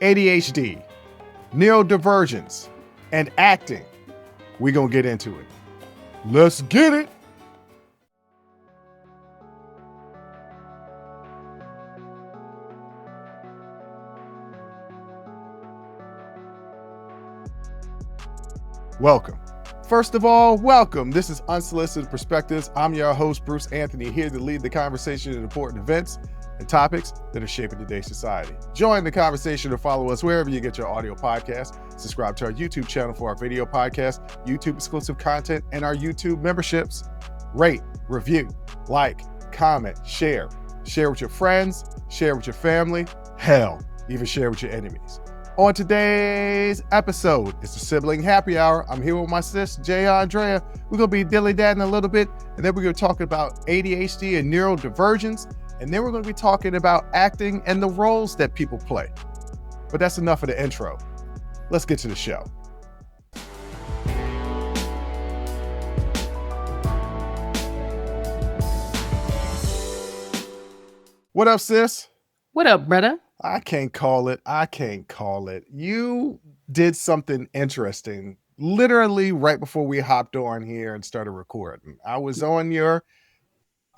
ADHD, neurodivergence, and acting. We're going to get into it. Let's get it. Welcome. First of all, welcome. This is Unsolicited Perspectives. I'm your host, Bruce Anthony, here to lead the conversation in important events and topics that are shaping today's society. Join the conversation or follow us wherever you get your audio podcast. Subscribe to our YouTube channel for our video podcast, YouTube exclusive content, and our YouTube memberships. Rate, review, like, comment, share. Share with your friends, share with your family, hell, even share with your enemies. On today's episode, it's the Sibling Happy Hour. I'm here with my sis, Jay Andrea. We're going to be dilly-dadding a little bit, and then we're going to talk about ADHD and neurodivergence, and then we're going to be talking about acting and the roles that people play. But that's enough of the intro. Let's get to the show. What up, sis? What up, brother? I can't call it. You did something interesting literally right before we hopped on here and started recording. I was on your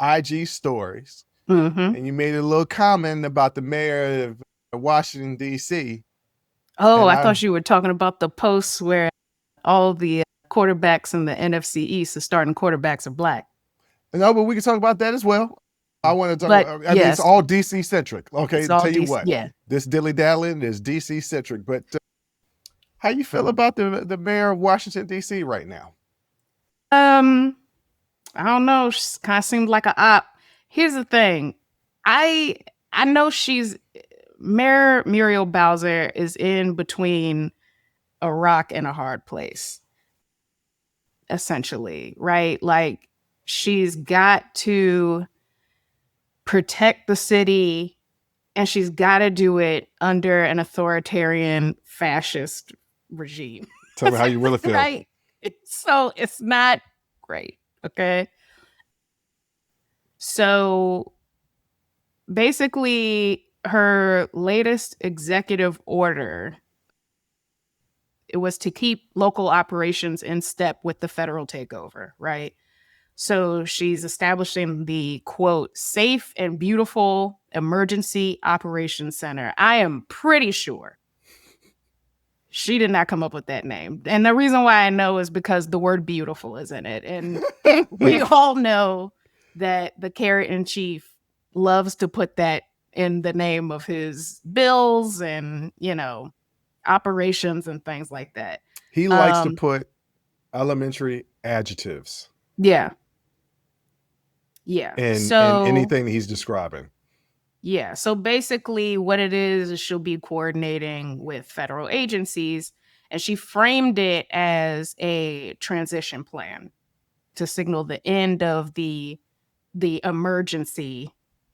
IG stories and you made a little comment about the mayor of Washington, D.C. Oh, I thought you were talking about the posts where all the quarterbacks in the NFC East, the starting quarterbacks, are black. No, but we can talk about that as well. I want to talk about, I mean, it's all DC centric. Okay, tell you what, this dilly dallying is DC centric. But how you feel about the mayor of Washington D.C. right now? I don't know. She kind of seemed like an op. Here's the thing, I know Mayor Muriel Bowser is in between a rock and a hard place, essentially, right? Like, she's got to protect the city, and she's got to do it under an authoritarian fascist regime. Tell me how you really feel. Right? So it's not great, okay? So basically, her latest executive order, it was to keep local operations in step with the federal takeover, right? So she's establishing the, quote, Safe and Beautiful Emergency Operations Center. I am pretty sure she did not come up with that name. And the reason why I know is because the word beautiful is in it. And we all know that the carrot-in-chief loves to put that in the name of his bills and, operations and things like that. He likes to put elementary adjectives. Yeah. Yeah. And anything that he's describing. Yeah. So basically what it is she'll be coordinating with federal agencies, and she framed it as a transition plan to signal the end of the emergency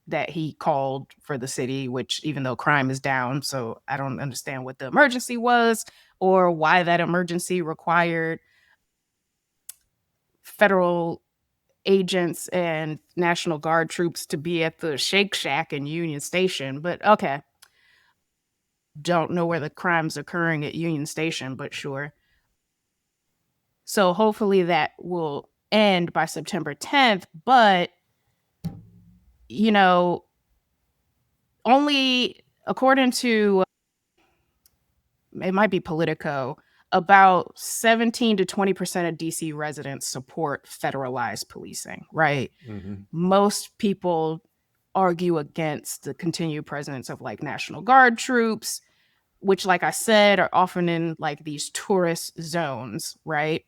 that he called for the city, which, even though crime is down, so I don't understand what the emergency was or why that emergency required federal agents and National Guard troops to be at the Shake Shack in Union Station. But okay. Don't know where the crime's occurring at Union Station, but sure. So hopefully that will end by September 10th. But, only according to, it might be Politico, about 17 to 20% of DC residents support federalized policing, right? Mm-hmm. Most people argue against the continued presence of National Guard troops, which, like I said, are often in these tourist zones, right?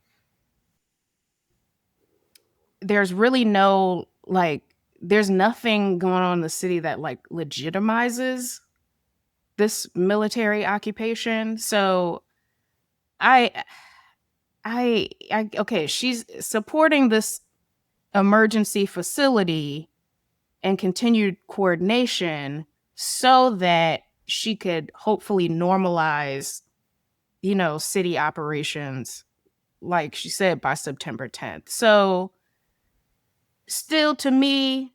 There's really no, there's nothing going on in the city that legitimizes this military occupation. So okay, she's supporting this emergency facility and continued coordination so that she could hopefully normalize, city operations, like she said, by September 10th. So still, to me,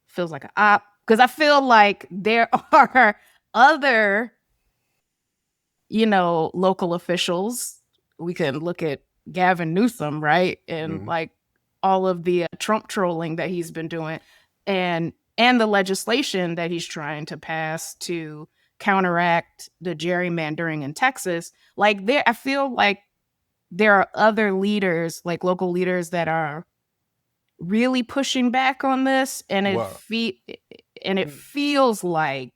feels like an op, because I feel like there are other local officials. We can look at Gavin Newsom, right? And Mhm. like all of the Trump trolling that he's been doing and the legislation that he's trying to pass to counteract the gerrymandering in Texas. Like I feel like there are other leaders, like local leaders that are really pushing back on this, and Well, it feels like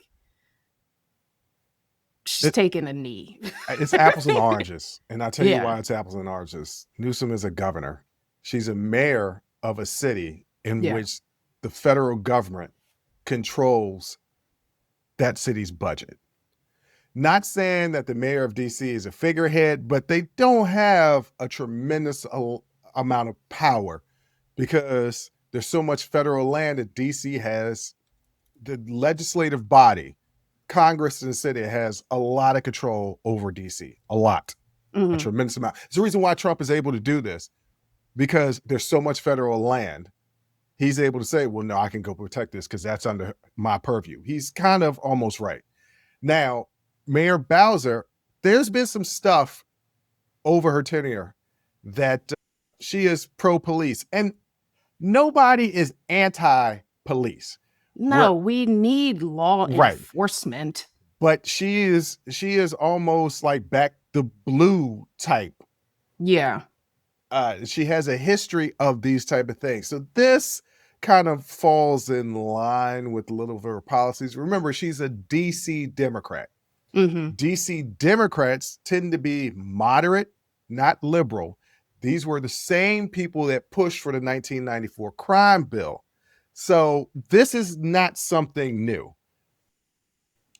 she's it, taking a knee. it's apples and oranges. And I'll tell you Yeah. why it's apples and oranges. Newsom is a governor. She's a mayor of a city in Yeah. which the federal government controls that city's budget. Not saying that the mayor of DC is a figurehead, but they don't have a tremendous amount of power because there's so much federal land that DC has. The legislative body, Congress in the city, has a lot of control over DC, a tremendous amount. It's the reason why Trump is able to do this, because there's so much federal land. He's able to say, well, no, I can go protect this because that's under my purview. He's kind of almost right. Now, Mayor Bowser, there's been some stuff over her tenure that she is pro-police, and nobody is anti-police. No, we need law enforcement. But she is almost like back the blue type. Yeah. She has a history of these type of things. So this kind of falls in line with a little of her policies. Remember, she's a DC Democrat. DC Democrats tend to be moderate, not liberal. These were the same people that pushed for the 1994 crime bill. So this is not something new.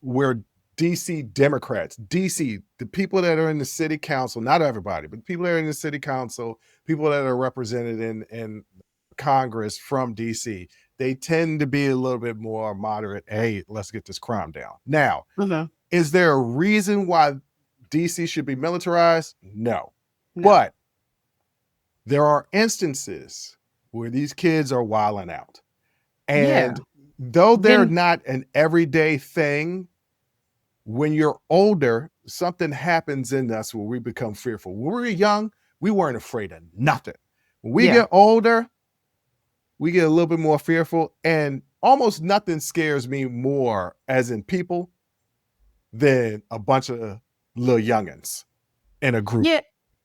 Where DC Democrats, the people that are in the city council, not everybody, but people that are in the city council, people that are represented in Congress from DC, they tend to be a little bit more moderate. Hey, let's get this crime down. Now, is there a reason why DC should be militarized? No. But there are instances where these kids are wilding out. And though they're not an everyday thing, when you're older, something happens in us where we become fearful. When we were young, we weren't afraid of nothing. When we get older, we get a little bit more fearful, and almost nothing scares me more, as in people, than a bunch of little youngins in a group.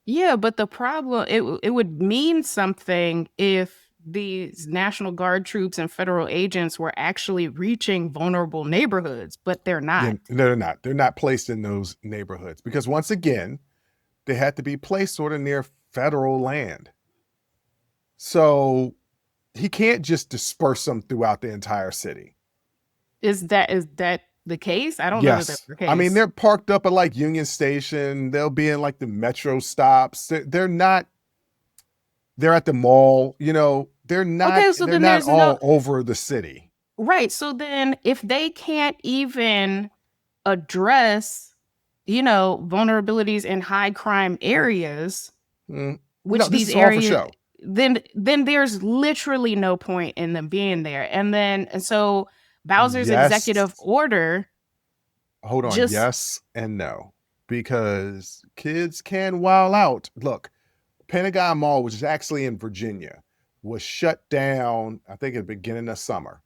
Yeah, but the problem, it would mean something if these National Guard troops and federal agents were actually reaching vulnerable neighborhoods, but they're not. Yeah, they're not. They're not placed in those neighborhoods because, once again, they had to be placed sort of near federal land. So he can't just disperse them throughout the entire city. Is that the case? I don't know that that's the case. I mean, they're parked up at like Union Station. They'll be in like the metro stops. They're not. They're at the mall. They're not. Okay, so they're then not all over the city. Right. So then, if they can't even address, vulnerabilities in high crime areas, which these areas, then there's literally no point in them being there. And so Bowser's executive order. Hold on. Yes and no, because kids can wild out. Look, Pentagon Mall, which is actually in Virginia, was shut down, I think, at the beginning of summer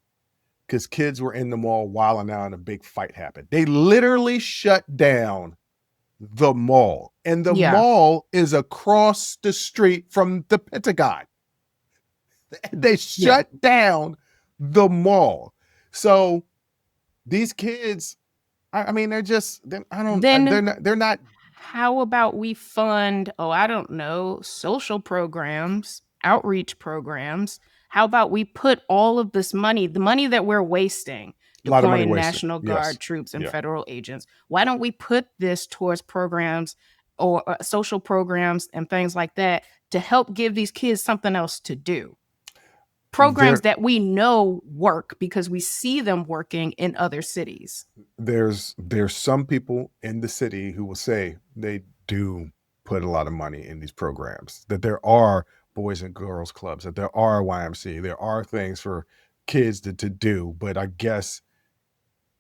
because kids were in the mall wilding out and a big fight happened. They literally shut down the mall, and the mall is across the street from the Pentagon. They shut down the mall. So these kids, I mean, they're not. How about we fund, I don't know, social programs, outreach programs? How about we put all of this money, the money that we're wasting, deploying National Guard troops and federal agents, why don't we put this towards programs or social programs and things like that to help give these kids something else to do? Programs that we know work because we see them working in other cities. There's some people in the city who will say they do put a lot of money in these programs, that there are boys and girls clubs, that there are YMCA, there are things for kids to do. But I guess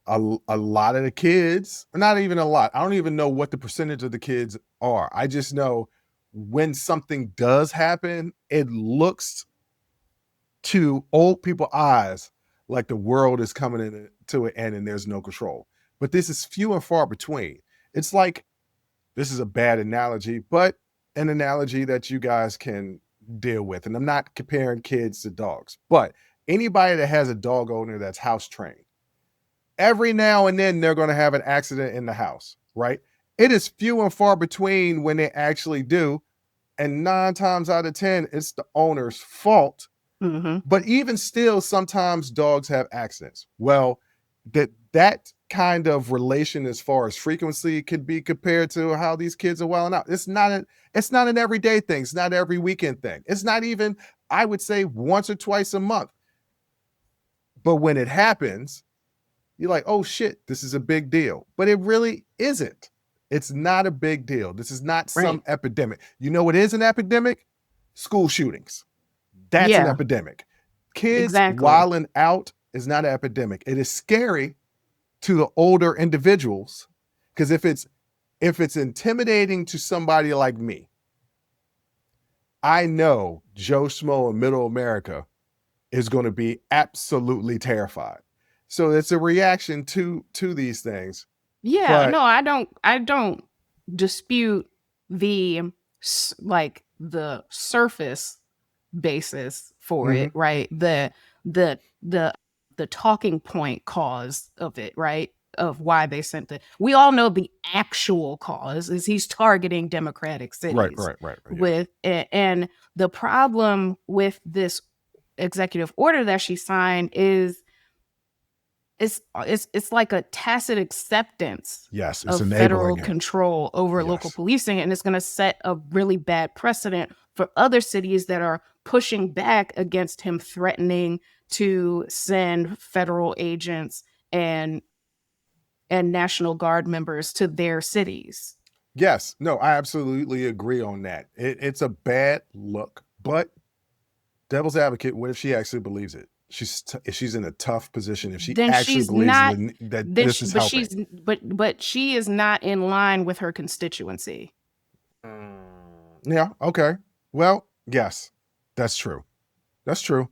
a lot of the kids, not even a lot. I don't even know what the percentage of the kids are. I just know when something does happen, it looks to old people eyes like the world is coming to an end and there's no control. But this is few and far between. It's like, this is a bad analogy, but an analogy that you guys can deal with. And I'm not comparing kids to dogs, but anybody that has a dog owner that's house trained, every now and then they're going to have an accident in the house, right? It is few and far between when they actually do. And 9 times out of 10, it's the owner's fault. Mm-hmm. But even still, sometimes dogs have accidents. Well, that kind of relation as far as frequency could be compared to how these kids are wilding out. It's not an everyday thing. It's not every weekend thing. It's not even, I would say, once or twice a month. But when it happens, you're like, oh shit, this is a big deal. But it really isn't. It's not a big deal. This is not some epidemic. You know what is an epidemic? School shootings. That's an epidemic. Kids wilding out is not an epidemic. It is scary to the older individuals, because if it's intimidating to somebody like me, I know Joe Schmo in Middle America is going to be absolutely terrified. So it's a reaction to these things. Yeah, no, I don't dispute the surface basis for it, right? The talking point cause of it, right? Of why they sent it. We all know the actual cause is he's targeting Democratic cities. Right. With and the problem with this executive order that she signed is it's like a tacit acceptance of federal control over local policing, and it's going to set a really bad precedent for other cities that are pushing back against him threatening to send federal agents and National Guard members to their cities. Yes, no, I absolutely agree on that. It's a bad look, but devil's advocate, what if she actually believes it? She's in a tough position if she then actually believes that this is helping. But she is not in line with her constituency. Yeah, okay. Well, yes, that's true. That's true.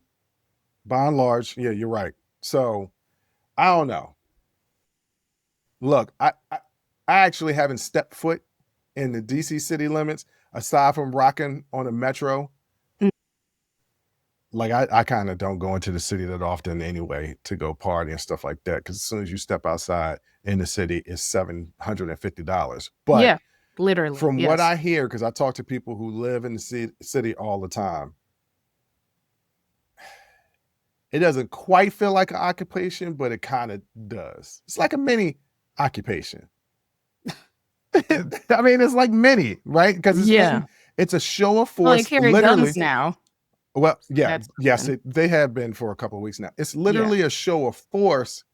By and large, yeah, you're right. So, I don't know. Look, I actually haven't stepped foot in the DC city limits aside from rocking on a metro. Like I kind of don't go into the city that often anyway to go party and stuff like that, because as soon as you step outside in the city, it's $750. But yeah, literally, from what I hear, because I talk to people who live in the city all the time, it doesn't quite feel like an occupation, but it kind of does. It's like a mini occupation. I mean, it's like mini, right? Because it's a show of force. Well, they carry guns now. Well, yeah, yes, they have been for a couple of weeks now. It's literally a show of force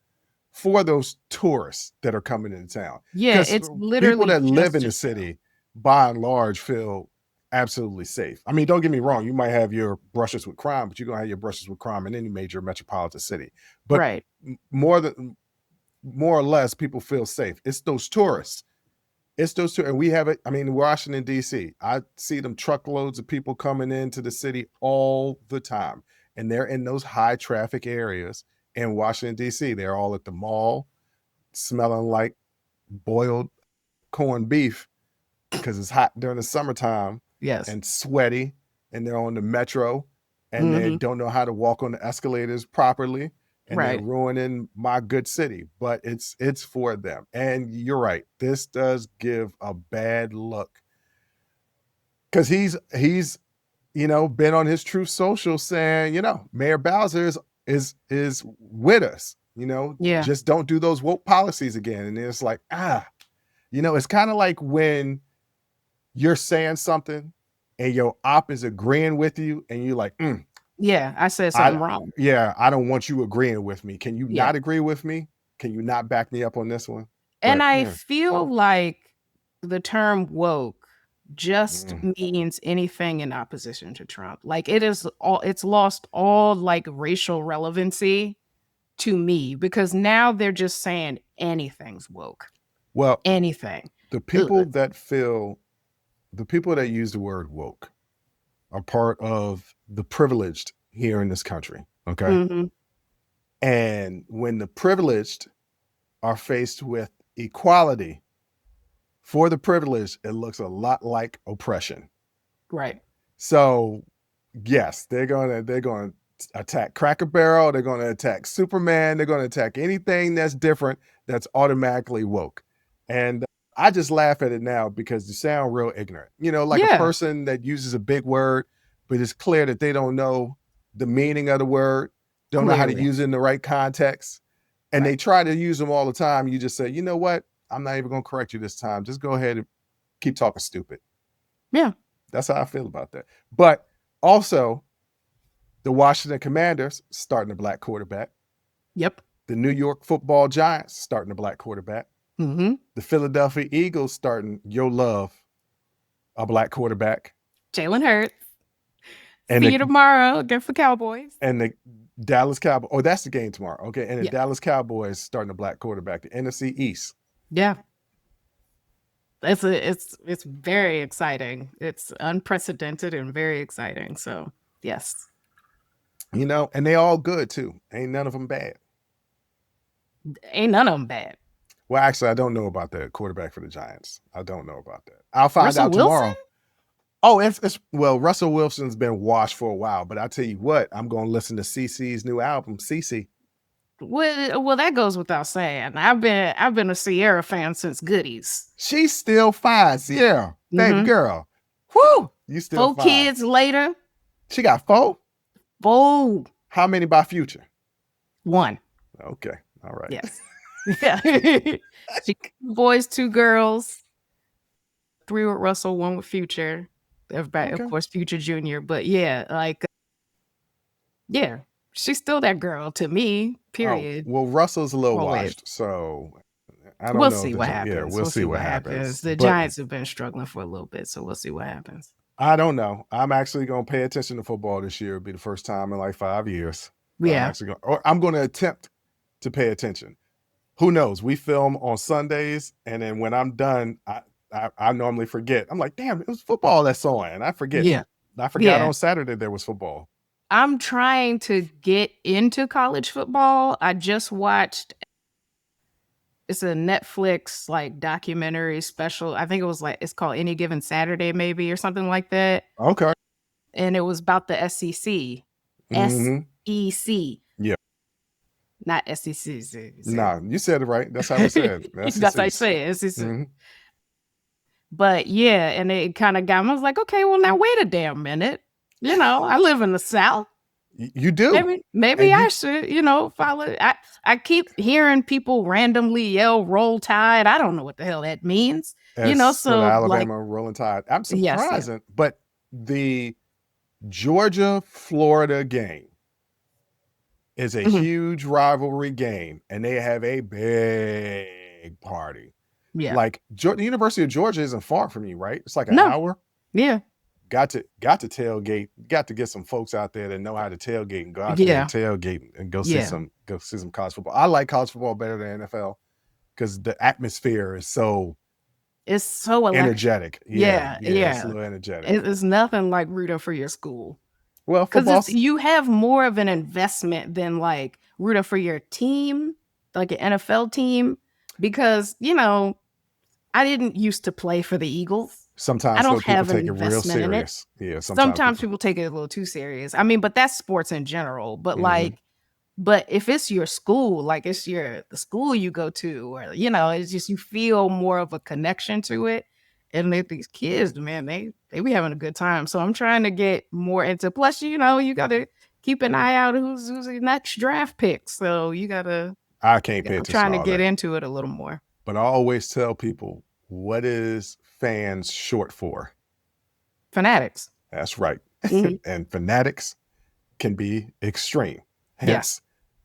for those tourists that are coming into town. Yeah, it's literally people that live in the city, by and large, feel absolutely safe. I mean, don't get me wrong. You might have your brushes with crime, but you're going to have your brushes with crime in any major metropolitan city. But more or less, people feel safe. It's those tourists. And we have it. I mean, Washington, D.C., I see them truckloads of people coming into the city all the time. And they're in those high traffic areas in Washington, D.C. They're all at the mall smelling like boiled corned beef because it's hot during the summertime. Yes. And sweaty. And they're on the metro and they don't know how to walk on the escalators properly. And they're ruining my good city, but it's for them. And you're right. This does give a bad look, because he's been on his Truth Social saying, Mayor Bowser is with us. Just don't do those woke policies again. And it's like, it's kind of like when you're saying something and your op is agreeing with you, and you're like, yeah, I said something wrong. Yeah, I don't want you agreeing with me. Can you not agree with me? Can you not back me up on this one? And I feel like the term woke just means anything in opposition to Trump. Like it's lost all like racial relevancy to me, because now they're just saying anything's woke. Well, anything. the people that use the word woke are part of the privileged here in this country. Okay. Mm-hmm. And when the privileged are faced with equality for the privileged, it looks a lot like oppression. Right. So yes, they're going to attack Cracker Barrel. They're going to attack Superman. They're going to attack anything that's different that's automatically woke. And I just laugh at it now because you sound real ignorant. You know, like a person that uses a big word, but it's clear that they don't know the meaning of the word, don't know how to use it in the right context. And they try to use them all the time. You just say, you know what? I'm not even going to correct you this time. Just go ahead and keep talking stupid. Yeah. That's how I feel about that. But also, the Washington Commanders starting a black quarterback. Yep. The New York Football Giants starting a black quarterback. Mm-hmm. The Philadelphia Eagles starting Yo Love, a black quarterback. Jalen Hurts. And see you tomorrow against the Cowboys. And the Dallas Cowboys. Oh, that's the game tomorrow. Okay. And the Dallas Cowboys starting a black quarterback. The NFC East. Yeah. It's very exciting. It's unprecedented and very exciting. So yes. You know, and they all good too. Ain't none of them bad. Ain't none of them bad. Well, actually, I don't know about the quarterback for the Giants. I don't know about that. I'll find out tomorrow. Oh, it's Russell Wilson's been washed for a while, but I tell you what, I'm going to listen to CeCe's new album, CeCe. Well, that goes without saying. I've been a Sierra fan since Goodies. She's still fine, Sierra, baby girl. Whoo, you still 4 kids later. She got 4. 4. How many by Future? 1. Okay, all right. Yes. Yeah. 2 boys, 2 girls. 3 with Russell, 1 with Future. Everybody, of course, Future Junior. But yeah, like, yeah, she's still that girl to me. Period. Oh, well, Russell's a little washed, so I don't know. We'll see what happens. Yeah, we'll see what happens. The Giants have been struggling for a little bit, so we'll see what happens. I don't know. I'm actually going to pay attention to football this year. It'll be the first time in like 5 years. Yeah. I'm going to attempt to pay attention. Who knows? We film on Sundays, and then when I'm done, I normally forget. I'm like, damn, it was football that's on, and I forget. Yeah. I forgot on Saturday there was football. I'm trying to get into college football. I just watched, it's a Netflix like documentary special. I think it's called Any Given Saturday maybe or something like that. Okay. And it was about the SEC. SEC. Yeah. Not SEC. Nah, you said it right. That's how I said it. That's how I say it. SEC. But yeah, and it kind of got me. I was like, okay, well now wait a damn minute. You know, I live in the South. You do. Maybe I should, follow. I keep hearing people randomly yell "Roll Tide." I don't know what the hell that means. So Alabama Rolling Tide. I'm surprised, but the Georgia-Florida game is a huge rivalry game, and they have a big party. Yeah, like the University of Georgia isn't far from you, right? It's like an hour. Yeah. Got to tailgate. Got to get some folks out there that know how to tailgate and go out there and tailgate and go see some college football. I like college football better than NFL because the atmosphere is so energetic. Yeah, it's a little energetic. It's nothing like rooting for your school. Well, because you have more of an investment than like rooting for your team, like an NFL team, because I didn't used to play for the Eagles. Sometimes I don't have people take it real serious. Yeah, sometimes people take it a little too serious. I mean, but that's sports in general. But but if it's your school, like it's the school you go to, or it's just you feel more of a connection to it. And these kids, man, they be having a good time. So I'm trying to get more into. Plus, you got to keep an eye out who's the next draft pick. So you got to. I can't pay attention. I'm trying to get into it a little more. But I always tell people, what is fans short for? Fanatics. That's right. And fanatics can be extreme. Hence,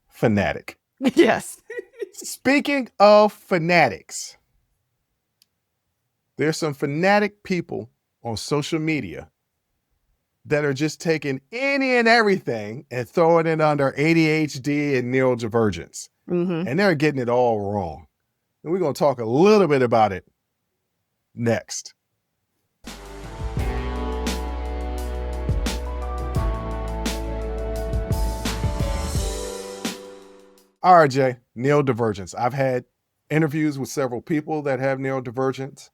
fanatic. Yes. Speaking of fanatics, there's some fanatic people on social media that are just taking any and everything and throwing it under ADHD and neurodivergence. And they're getting it all wrong. And we're going to talk a little bit about it next. All right, Jay, neurodivergence. I've had interviews with several people that have neurodivergence.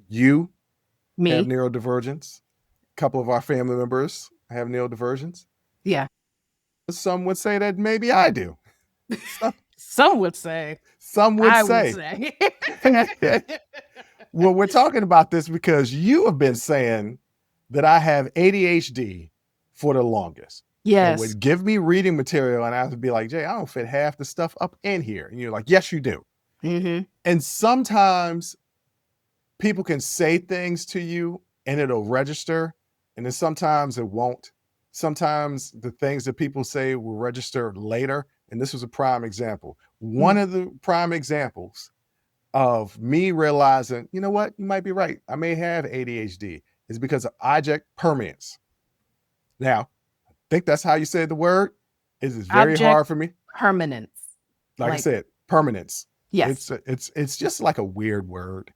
You have neurodivergence. A couple of our family members have neurodivergence. Yeah. Some would say that maybe I do. Some would say. Some would I say. Would say. Well, we're talking about this because you have been saying that I have ADHD for the longest. Yes. And would give me reading material and I would be like, Jay, I don't fit half the stuff up in here. And you're like, yes, you do. And sometimes people can say things to you and it'll register. And then sometimes it won't. Sometimes the things that people say will register later. And this was a prime example. One of the prime examples of me realizing, you know what, you might be right. I may have ADHD is because of object permanence. Now, I think that's how you say the word. It is very hard for me. Permanence. Like I said, permanence. Yes. It's just like a weird word.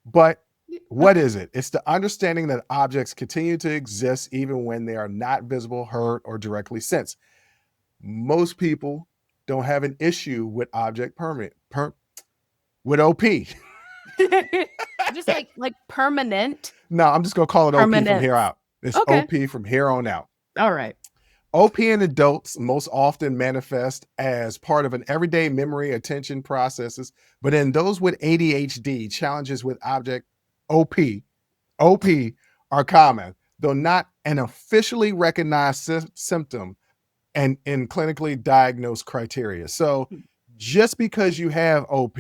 But what is it? It's the understanding that objects continue to exist even when they are not visible, heard, or directly sensed. Most people don't have an issue with object with OP. Just like permanent. No, I'm just gonna call it OP from here out. It's OP from here on out. All right. OP in adults most often manifest as part of an everyday memory attention processes, but in those with ADHD, challenges with object OP are common, though not an officially recognized symptom and in clinically diagnosed criteria. So just because you have OP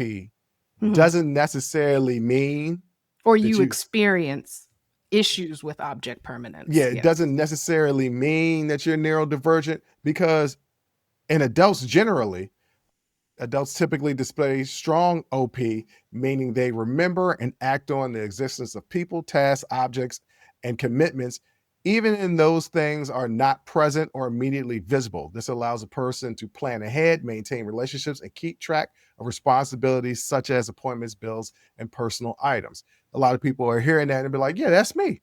doesn't necessarily mean or you experience issues with object permanence. Yeah, it doesn't necessarily mean that you're neurodivergent, because in adults generally, adults typically display strong OP, meaning they remember and act on the existence of people, tasks, objects, and commitments, even in those things are not present or immediately visible. This allows a person to plan ahead, maintain relationships, and keep track of responsibilities such as appointments, bills, and personal items. A lot of people are hearing that and be like, yeah, that's me.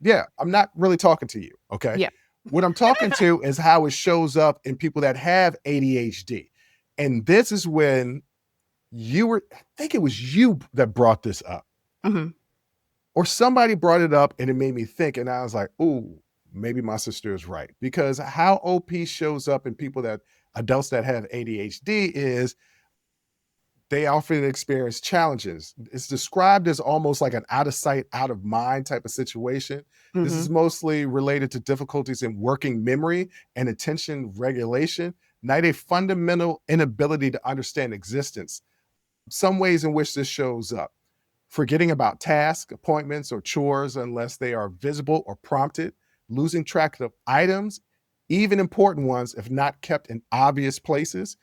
Yeah, I'm not really talking to you, okay? Yeah. What I'm talking to is how it shows up in people that have ADHD. And this is when I think it was you that brought this up. Or somebody brought it up and it made me think, and I was like, ooh, maybe my sister is right. Because how OP shows up in adults that have ADHD is they often experience challenges. It's described as almost like an out of sight, out of mind type of situation. This is mostly related to difficulties in working memory and attention regulation, not a fundamental inability to understand existence. Some ways in which this shows up: forgetting about tasks, appointments, or chores unless they are visible or prompted, losing track of items, even important ones, if not kept in obvious places,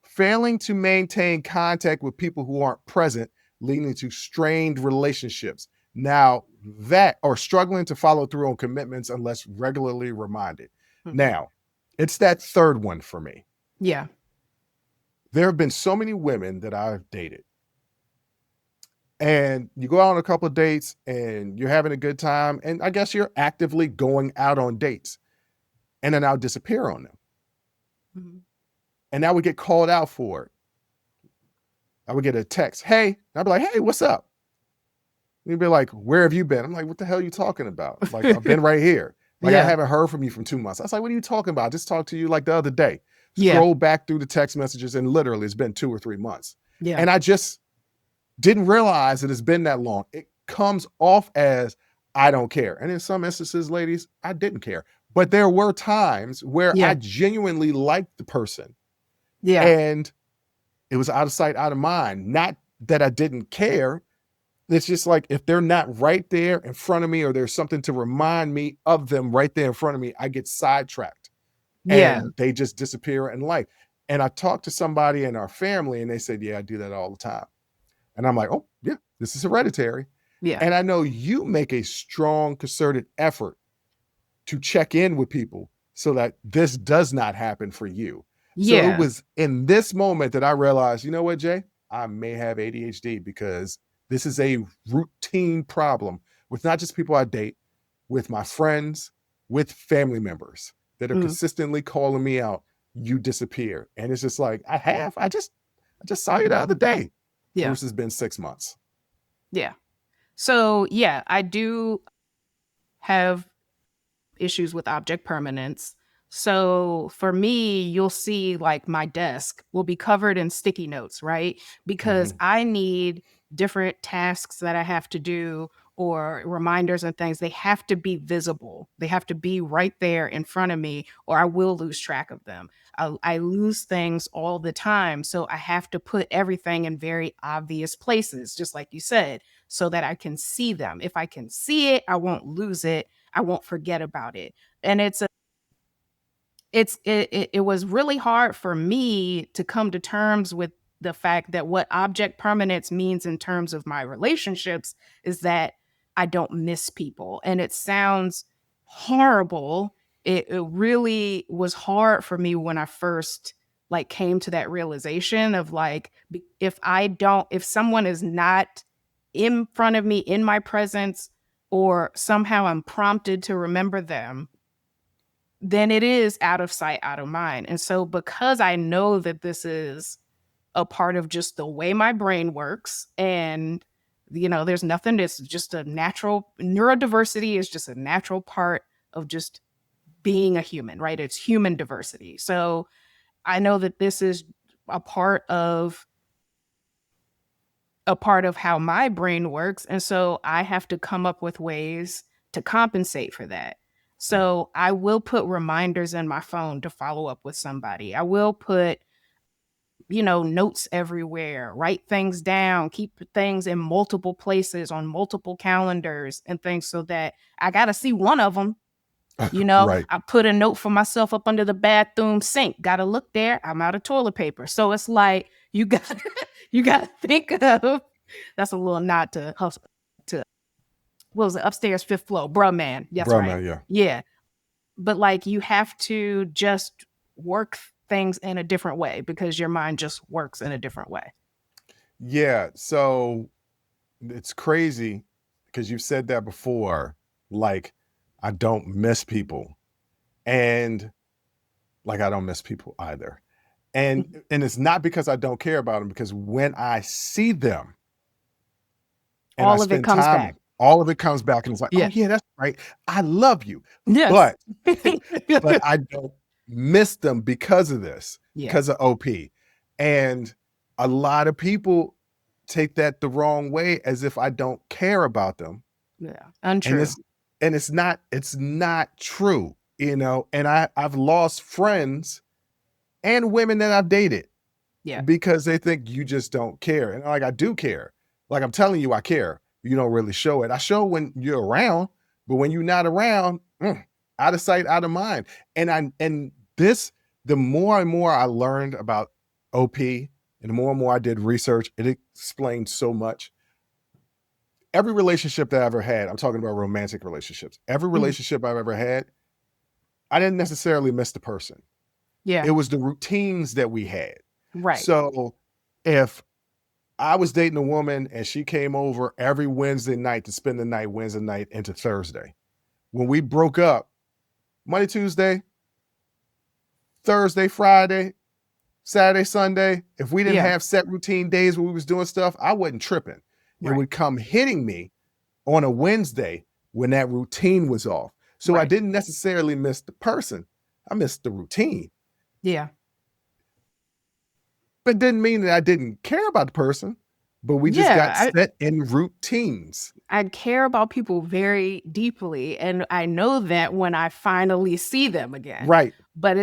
failing to maintain contact with people who aren't present, leading to strained relationships. Now or struggling to follow through on commitments unless regularly reminded. Now, it's that third one for me. Yeah. There have been so many women that I've dated. And you go out on a couple of dates and you're having a good time. And I guess you're actively going out on dates. And then I'll disappear on them. And I would get called out for it. I would get a text, hey, and I'd be like, hey, what's up? And you'd be like, where have you been? I'm like, what the hell are you talking about? Like, I've been right here. Like, I haven't heard from you from 2 months. I was like, what are you talking about? I just talked to you like the other day. Scroll back through the text messages and literally it's been 2 or 3 months. And I just didn't realize that it's been that long. It comes off as I don't care. And in some instances, ladies, I didn't care. But there were times where I genuinely liked the person. And it was out of sight, out of mind. Not that I didn't care. It's just like, if they're not right there in front of me or there's something to remind me of them right there in front of me, I get sidetracked. And they just disappear in life. And I talked to somebody in our family and they said, yeah, I do that all the time. And I'm like, oh, yeah, this is hereditary. Yeah. And I know you make a strong, concerted effort to check in with people so that this does not happen for you. So it Yeah. was in this moment that I realized, you know what, Jay? I may have ADHD because this is a routine problem with not just people I date, with my friends, with family members that are consistently calling me out. You disappear. And it's just like, I just saw you the other day. Yeah. Bruce, has been 6 months. Yeah. So yeah, I do have issues with object permanence. So for me, you'll see like my desk will be covered in sticky notes, right? Because I need different tasks that I have to do or reminders and things. They have to be visible. They have to be right there in front of me, or I will lose track of them. I lose things all the time. So I have to put everything in very obvious places, just like you said, so that I can see them. If I can see it, I won't lose it. I won't forget about it. And it was really hard for me to come to terms with the fact that what object permanence means in terms of my relationships is that I don't miss people. And it sounds horrible. It really was hard for me when I first like came to that realization of like, if someone is not in front of me in my presence, or somehow I'm prompted to remember them, then it is out of sight, out of mind. And so because I know that this is a part of just the way my brain works, and there's nothing, it's just a natural, neurodiversity is just a natural part of just being a human, right? It's human diversity. So I know that this is a part of how my brain works. And so I have to come up with ways to compensate for that. So I will put reminders in my phone to follow up with somebody. I will put, notes everywhere, write things down, keep things in multiple places on multiple calendars and things so that I got to see one of them. Right. I put a note for myself up under the bathroom sink. Got to look there. I'm out of toilet paper. So it's like you got to think of. That's a little nod to hustle. To what was it? Upstairs, fifth floor, bruh man. That's Bro, right. man, yeah. Yeah, but like you have to just work things in a different way because your mind just works in a different way. Yeah. So it's crazy because you've said that before. Like, I don't miss people. And like, I don't miss people either. And it's not because I don't care about them, because when I see them and I All of it spend comes time, back. all of it comes back and it's like, Yeah. oh yeah, that's right. I love you. Yes. But I don't miss them because of this, Yeah. because of OP. And a lot of people take that the wrong way, as if I don't care about them. Yeah. Untrue. And it's not true, and I've lost friends and women that I've dated because they think you just don't care. And like, I do care. Like, I'm telling you, I care. You don't really show it. I show when you're around, but when you're not around, out of sight, out of mind. And the more and more I learned about OP, and the more and more I did research, it explained so much. Every relationship that I ever had, I'm talking about romantic relationships, every relationship I've ever had, I didn't necessarily miss the person. Yeah. It was the routines that we had. Right. So if I was dating a woman and she came over every Wednesday night to spend the night, Wednesday night into Thursday, when we broke up, Monday, Tuesday, Thursday, Friday, Saturday, Sunday, if we didn't have set routine days where we was doing stuff, I wasn't tripping. It would come hitting me on a Wednesday when that routine was off. So I didn't necessarily miss the person. I missed the routine. Yeah. But it didn't mean that I didn't care about the person, but we just got set in routines. I care about people very deeply, and I know that when I finally see them again. Right. But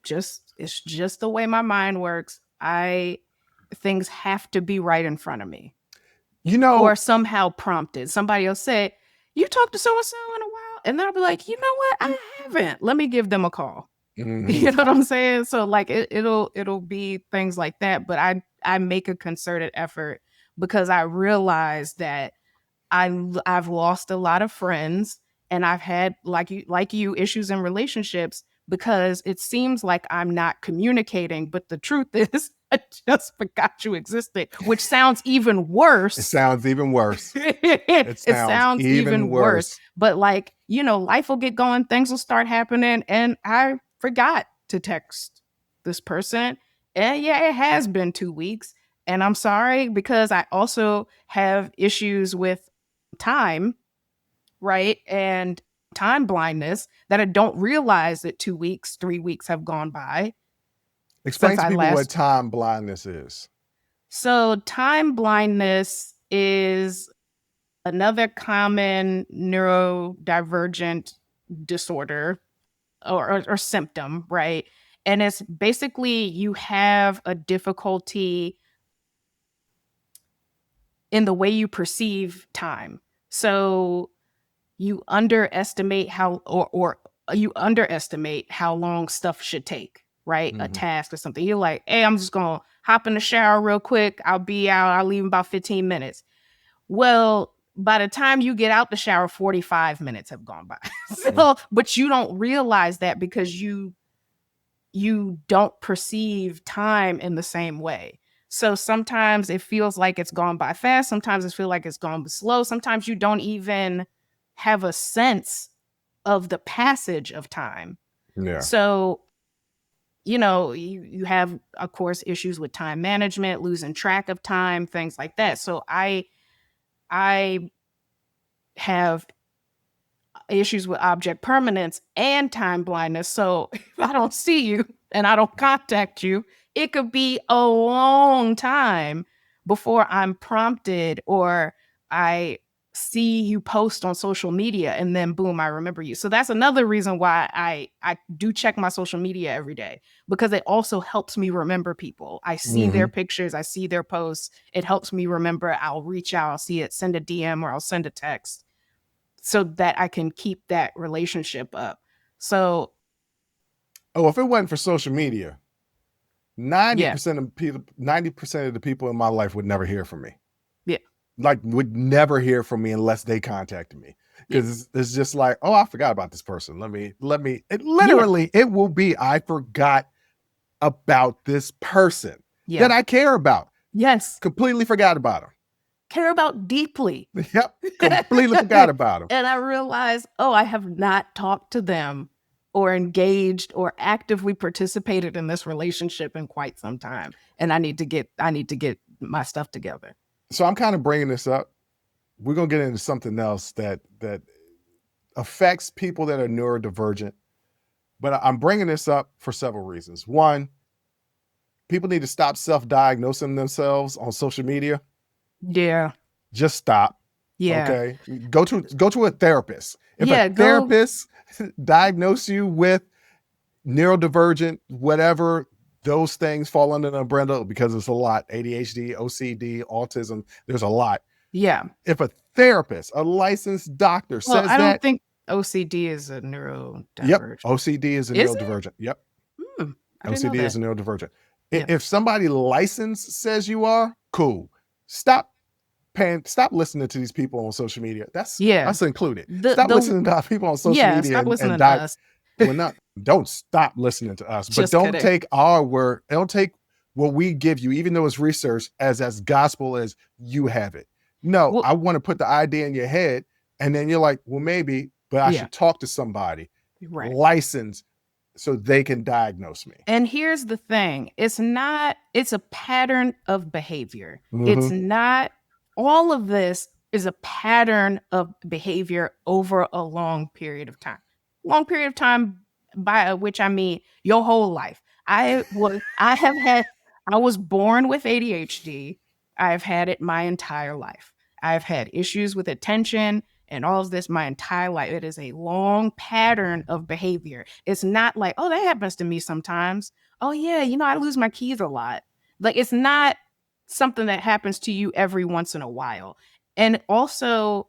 it's just the way my mind works. Things have to be right in front of me. Or somehow prompted. Somebody will say, you talked to so-and-so in a while. And then I'll be like, you know what? I haven't. Let me give them a call. Mm-hmm. You know what I'm saying? So like it'll be things like that. But I make a concerted effort because I realize that I've lost a lot of friends, and I've had like you issues in relationships because it seems like I'm not communicating, but the truth is I just forgot you existed, which sounds even worse. It sounds even worse. It sounds even worse. But like, life will get going, things will start happening, and I forgot to text this person. And yeah, it has been 2 weeks, and I'm sorry because I also have issues with time, right? And time blindness that I don't realize that 2 weeks, 3 weeks have gone by. Explain to people what time blindness is. So time blindness is another common neurodivergent disorder or symptom, right? And it's basically you have a difficulty in the way you perceive time. So you underestimate or you underestimate how long stuff should take, right? A task or something. You're like, hey, I'm just gonna hop in the shower real quick. I'll be out. I'll leave in about 15 minutes. Well, by the time you get out the shower, 45 minutes have gone by. But you don't realize that because you don't perceive time in the same way. So sometimes it feels like it's gone by fast. Sometimes it feels like it's gone slow. Sometimes you don't even have a sense of the passage of time. Yeah. So, you have, of course, issues with time management, losing track of time, things like that. So I have issues with object permanence and time blindness. So if I don't see you and I don't contact you, it could be a long time before I'm prompted or I see you post on social media and then boom, I remember you. So that's another reason why I do check my social media every day, because it also helps me remember people. I see their pictures, I see their posts. It helps me remember. I'll reach out, I'll see it, send a DM or I'll send a text so that I can keep that relationship up. So, if it wasn't for social media, 90% of people, 90% of the people in my life would never hear from me. Yeah. Like would never hear from me unless they contacted me. Because it's just like, oh, I forgot about this person. It will be, I forgot about this person that I care about. Yes. Completely forgot about him. Care about deeply. Yep. Completely forgot about him. And I realized, I have not talked to them or engaged or actively participated in this relationship in quite some time. And I need to get my stuff together. So I'm kind of bringing this up. We're going to get into something else that affects people that are neurodivergent. But I'm bringing this up for several reasons. One, people need to stop self-diagnosing themselves on social media. Yeah. Just stop. Yeah. Okay. Go to a therapist. If a therapist diagnose you with neurodivergent, whatever, those things fall under the umbrella because it's a lot. ADHD, OCD, autism, there's a lot. Yeah. If a therapist, a licensed doctor says I don't think OCD is a neurodivergent. Yep. OCD is a neurodivergent. Yep. OCD is a neurodivergent. If somebody licensed says you are, cool. Stop listening to these people on social media. That's us included. Stop listening to people on social media. Stop listening to us. Don't stop listening to us, but don't take our word. Don't take what we give you, even though it's research, as gospel as you have it. No, I want to put the idea in your head, and then you're like, well, maybe, but I should talk to somebody licensed so they can diagnose me. And here's the thing. It's a pattern of behavior. It's not, all of this is a pattern of behavior over a long period of time. Long period of time, by which I mean your whole life. I was born with ADHD. I've had it my entire life. I've had issues with attention and all of this my entire life. It is a long pattern of behavior. It's not like, oh, that happens to me sometimes. Oh yeah, I lose my keys a lot. Like, it's not something that happens to you every once in a while. And also,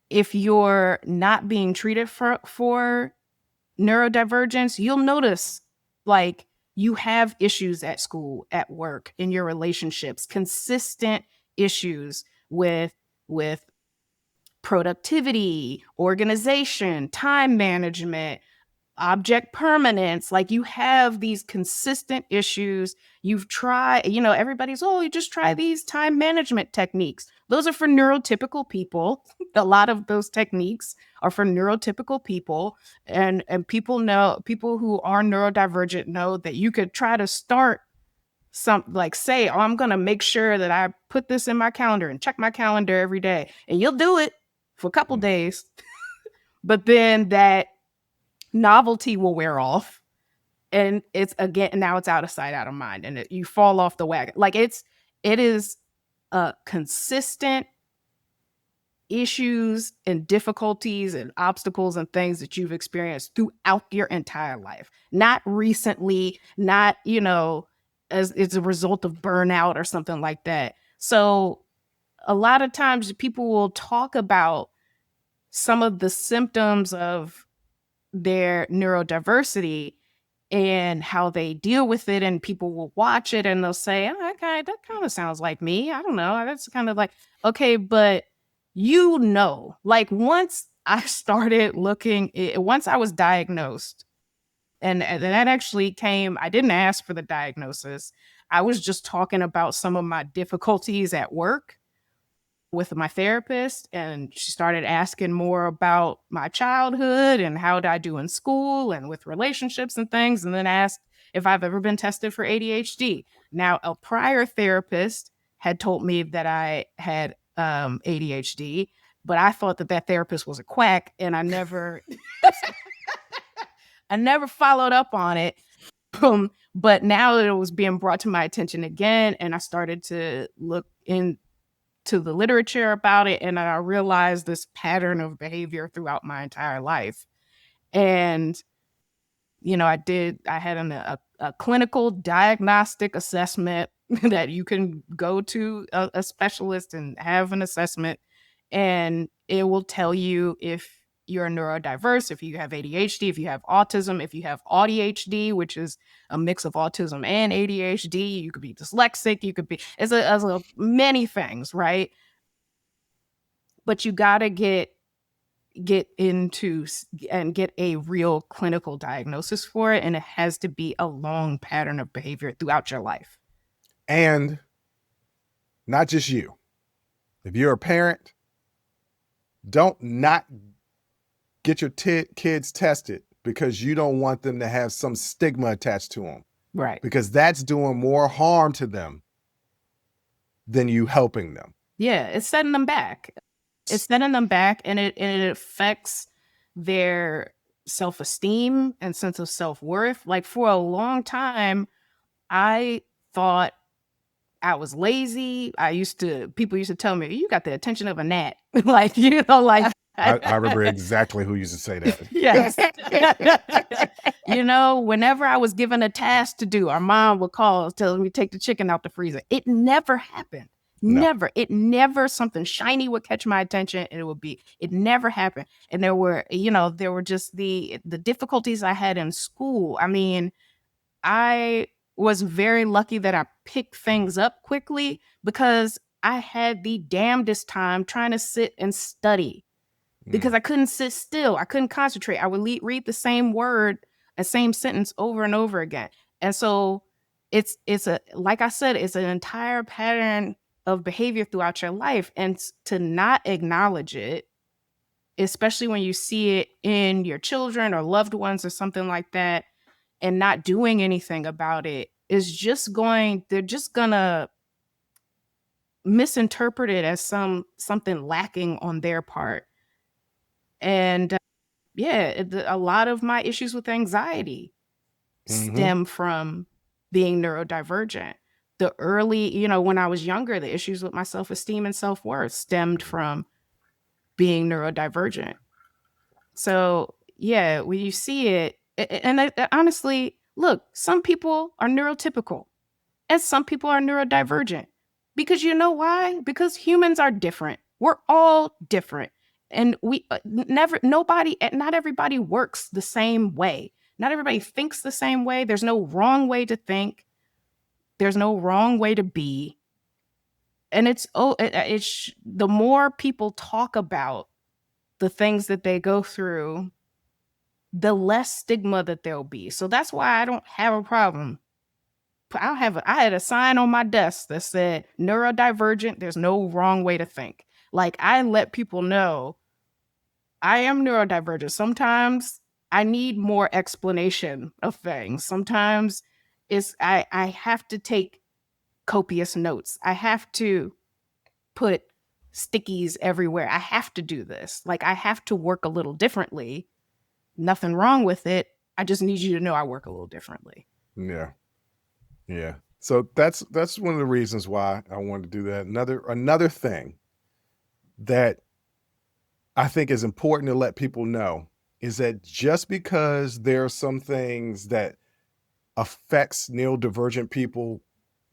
if you're not being treated for neurodivergence, you'll notice like you have issues at school, at work, in your relationships, consistent issues with productivity, organization, time management, object permanence. Like, you have these consistent issues. You've tried, everybody's, oh, you just try these time management techniques. Those are for neurotypical people. A lot of those techniques are for neurotypical people. And people who are neurodivergent know that you could try to start say, oh, I'm going to make sure that I put this in my calendar and check my calendar every day. And you'll do it for a couple days. But then that novelty will wear off, and now it's out of sight, out of mind, and you fall off the wagon. Like, it is consistent issues and difficulties and obstacles and things that you've experienced throughout your entire life, not recently, not as it's a result of burnout or something like that. So a lot of times people will talk about some of the symptoms of their neurodiversity and how they deal with it, and people will watch it and they'll say, oh, okay, that kind of sounds like me. I don't know. That's kind of like, okay, but like, once I started looking, once I was diagnosed, and that actually came, I didn't ask for the diagnosis. I was just talking about some of my difficulties at work with my therapist, and she started asking more about my childhood and how did I do in school and with relationships and things, and then asked if I've ever been tested for ADHD. Now, a prior therapist had told me that I had ADHD, but I thought that therapist was a quack, and I never followed up on it. But now it was being brought to my attention again, and I started to look into the literature about it, and I realized this pattern of behavior throughout my entire life. And I had a clinical diagnostic assessment that you can go to a specialist and have an assessment, and it will tell you if you're neurodiverse, if you have ADHD, if you have autism, if you have ADHD, which is a mix of autism and ADHD. You could be dyslexic, you could be, as many things, right? But you got to get into and get a real clinical diagnosis for it, and it has to be a long pattern of behavior throughout your life. And not just you. If you're a parent, don't not get your kids tested because you don't want them to have some stigma attached to them. Right. Because that's doing more harm to them than you helping them. Yeah, it's setting them back. And it affects their self-esteem and sense of self-worth. Like, for a long time, I thought I was lazy. People used to tell me, you got the attention of a gnat. Like, I remember exactly who used to say that. Yes. Whenever I was given a task to do, our mom would call telling me to take the chicken out the freezer. It never happened. No. Never. It never, something shiny would catch my attention, and it never happened. And there were just the difficulties I had in school. I mean, I was very lucky that I picked things up quickly because I had the damnedest time trying to sit and study because I couldn't sit still. I couldn't concentrate. I would read the same word, the same sentence over and over again. And so it's like I said, it's an entire pattern of behavior throughout your life, and to not acknowledge it, especially when you see it in your children or loved ones or something like that, and not doing anything about it, they're just gonna misinterpret it as something lacking on their part. And a lot of my issues with anxiety stem from being neurodivergent. The early, when I was younger, the issues with my self-esteem and self-worth stemmed from being neurodivergent. So yeah, when you see it, and honestly, look, some people are neurotypical and some people are neurodivergent. Because you know why? Because humans are different. We're all different. And not everybody works the same way. Not everybody thinks the same way. There's no wrong way to think. There's no wrong way to be. And the more people talk about the things that they go through, the less stigma that there'll be. So that's why I don't have a problem. I had a sign on my desk that said neurodivergent, there's no wrong way to think. Like, I let people know I am neurodivergent. Sometimes I need more explanation of things. Sometimes I have to take copious notes. I have to put stickies everywhere. I have to do this. Like, I have to work a little differently. Nothing wrong with it. I just need you to know I work a little differently. Yeah. Yeah. So that's one of the reasons why I wanted to do that. Another thing that I think is important to let people know is that just because there are some things that affects neurodivergent people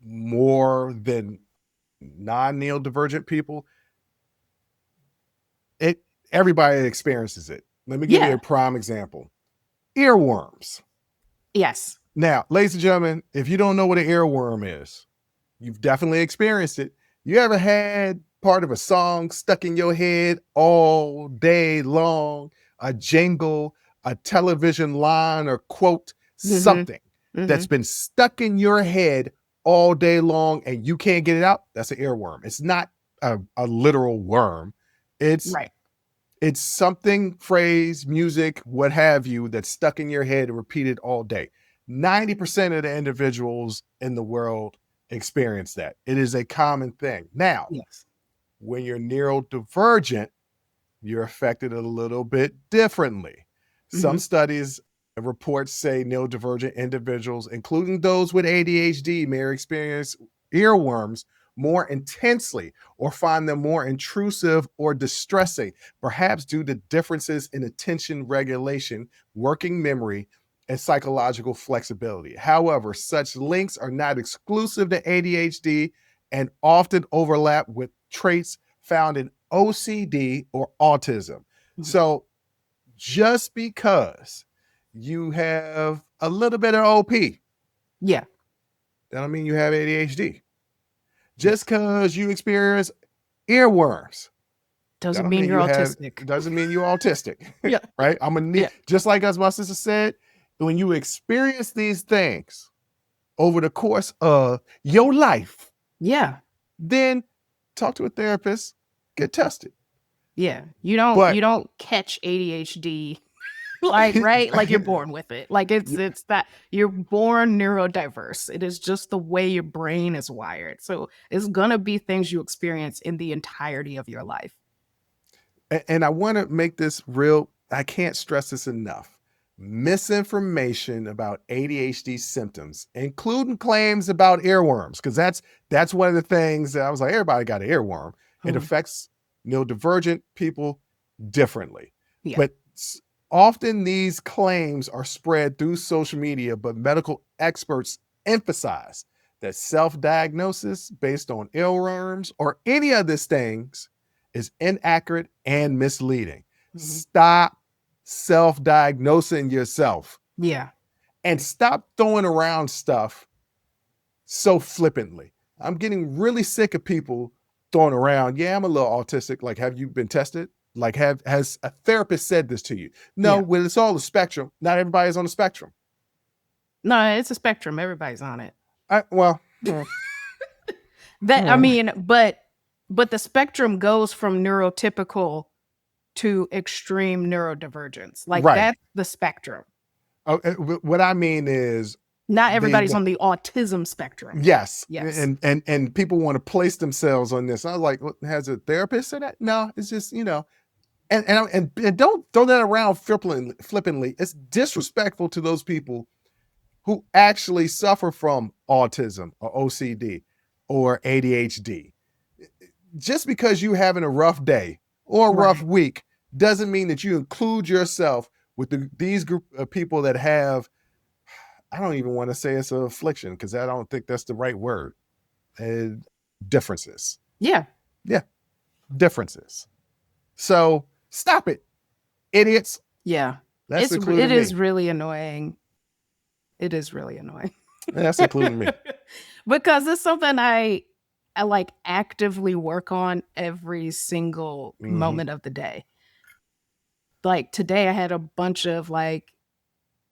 more than non-neurodivergent people, everybody experiences it. Let me give you a prime example. Earworms. Yes. Now, ladies and gentlemen, if you don't know what an earworm is, you've definitely experienced it. You ever had part of a song stuck in your head all day long, a jingle, a television line or quote, something that's been stuck in your head all day long and you can't get it out? That's an earworm. It's not a literal worm. It's something, phrase, music, what have you, that's stuck in your head and repeated all day. 90% of the individuals in the world experience that. It is a common thing. Now, when you're neurodivergent, you're affected a little bit differently. Some studies and reports say neurodivergent individuals, including those with ADHD, may experience earworms more intensely or find them more intrusive or distressing, perhaps due to differences in attention regulation, working memory, and psychological flexibility. However, such links are not exclusive to ADHD and often overlap with traits found in OCD or autism. So just because you have a little bit of OP, that don't mean you have ADHD. Just because you experience earworms doesn't mean you're autistic. Doesn't mean you're autistic. Right? I'm gonna need, just like as my sister said, when you experience these things over the course of your life, then talk to a therapist, get tested. You don't catch ADHD like like you're born with it. Like it's that you're born neurodiverse. It is just the way your brain is wired. So it's gonna be things you experience in the entirety of your life. And I want to make this real. I can't stress this enough. Misinformation about ADHD symptoms, including claims about earworms, because that's one of the things that I was like, everybody got an earworm. It affects neurodivergent people differently. But often these claims are spread through social media, but medical experts emphasize that self-diagnosis based on earworms or any of these things is inaccurate and misleading. Stop self-diagnosing yourself. And stop throwing around stuff so flippantly. I'm getting really sick of people throwing around, I'm a little autistic. Like, have you been tested? Like, has a therapist said this to you? No, when it's all a spectrum, not everybody's on the spectrum. No, it's a spectrum. Everybody's on it. I mean, but the spectrum goes from neurotypical to extreme neurodivergence. Like, that's the spectrum. What I mean is, not everybody's on the autism spectrum. Yes. And people want to place themselves on this. I was like, has a therapist said that? No, it's just, and don't throw that around flippantly. It's disrespectful to those people who actually suffer from autism or OCD or ADHD. Just because you're having a rough day or a rough week doesn't mean that you include yourself with these group of people that have, I don't even want to say it's an affliction because I don't think that's the right word. Differences. Differences. So stop it, idiots. That's it is really annoying. It is really annoying. That's including me. Because it's something I like actively work on every single moment of the day. like today I had a bunch of like